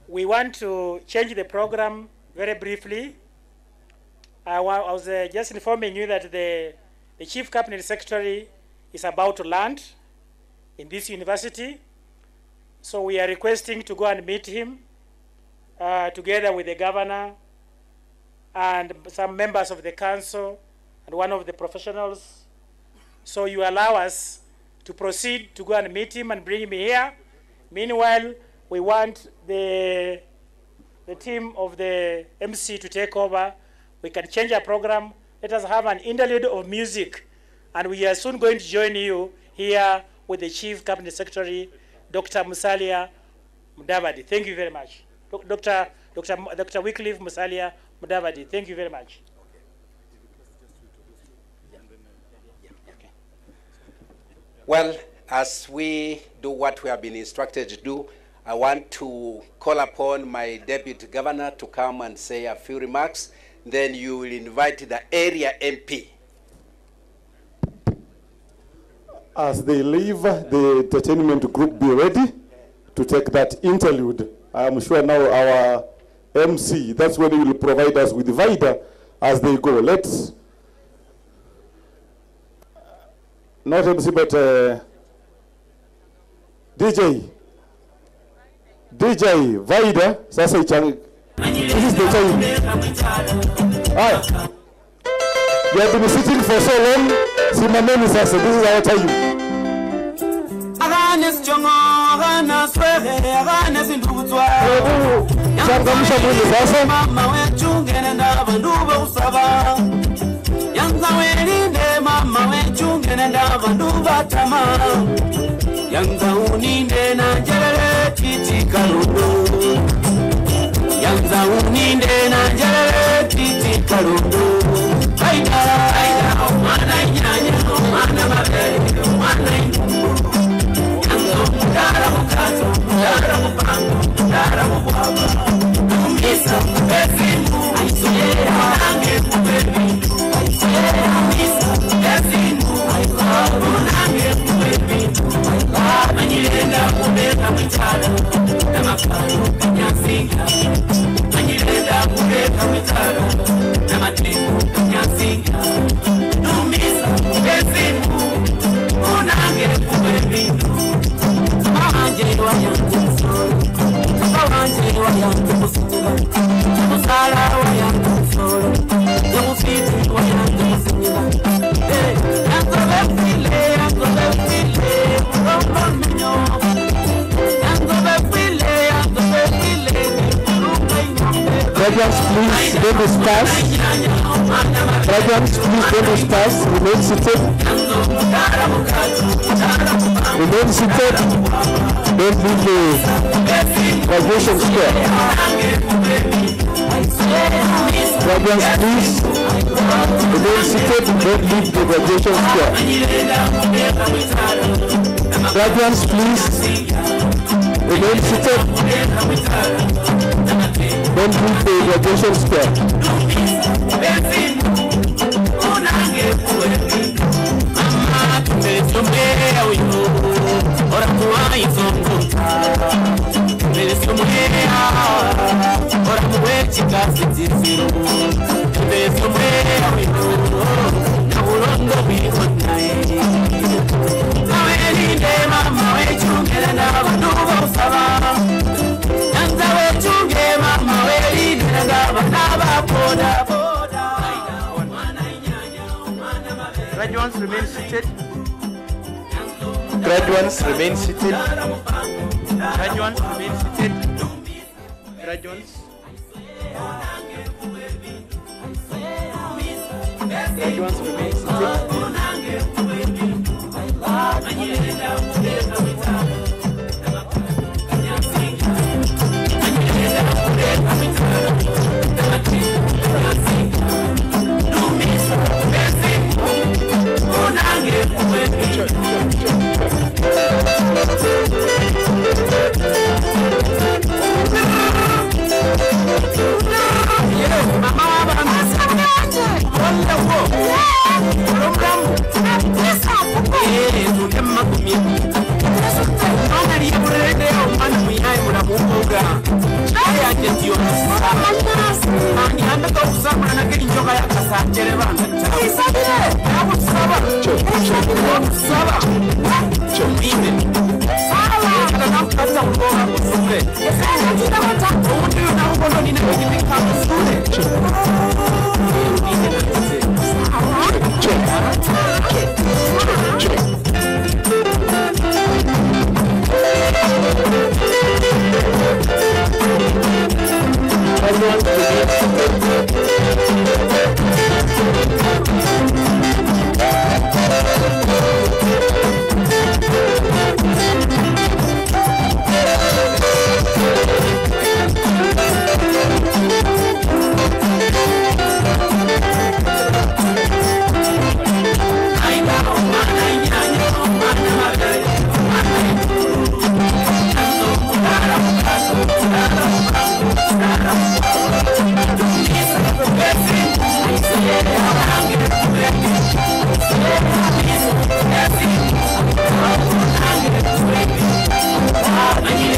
We want to change the program very briefly. I was just informing you that the Chief Cabinet Secretary is about to land in this university. So we are requesting to go and meet him together with the governor and some members of the council and one of the professionals. So you allow us to proceed to go and meet him and bring him here. Meanwhile, we want the team of the MC to take over. We can change our program. Let us have an interlude of music. And we are soon going to join you here with the Chief Cabinet Secretary, Dr. Musalia Mudavadi. Thank you very much. Dr. Wycliffe Musalia Mudavadi. Thank you very much. Well, as we do what we have been instructed to do, I want to call upon my deputy governor to come and say a few remarks. Then you will invite the area MP. As they leave, the entertainment group be ready to take that interlude. I am sure now our MC, that's when he will provide us with the vida as they go. Let's, not MC, but DJ Vida, sasa ichang. This is the time. Ah, you have been sitting for so long. Simameni sasa, this is our time. Changamsha mwili sasa. Mama wechungene ndabanduba usaba. Yanza welinde mama wechungene ndabanduba tama. Yanza uninde na jelele titi karundo. Yanza uninde na jelele titi karundo. Aida mana nyanya mana mabele mana indu. Yanza mudara mukazo mudara mupango mudara mubaba. Misa bezimu aisera nange kubebi. Aisera misa bezimu aisera nange kubebi. Manyirenda kubeka mitala na mafaro kanyasinga. Manyirenda kubeka mitala na mateko kanyasinga. Numisa bezimu unange kubebi. Manje wayangu solo. Manje wayangu solo. Musala wayangu solo. Musiti wayangu solo. Yango befile. Graduates, please don't discuss. Graduates, please don't discuss. Remain seated. Remain seated. Don't leave the graduation square. Graduates, please remain seated. Don't leave the graduation square. Graduates, please remain seated. Don't leave the graduation square. Graduates remain seated. Graduates remain seated. Graduates remain seated. Graduates. Graduates remain seated.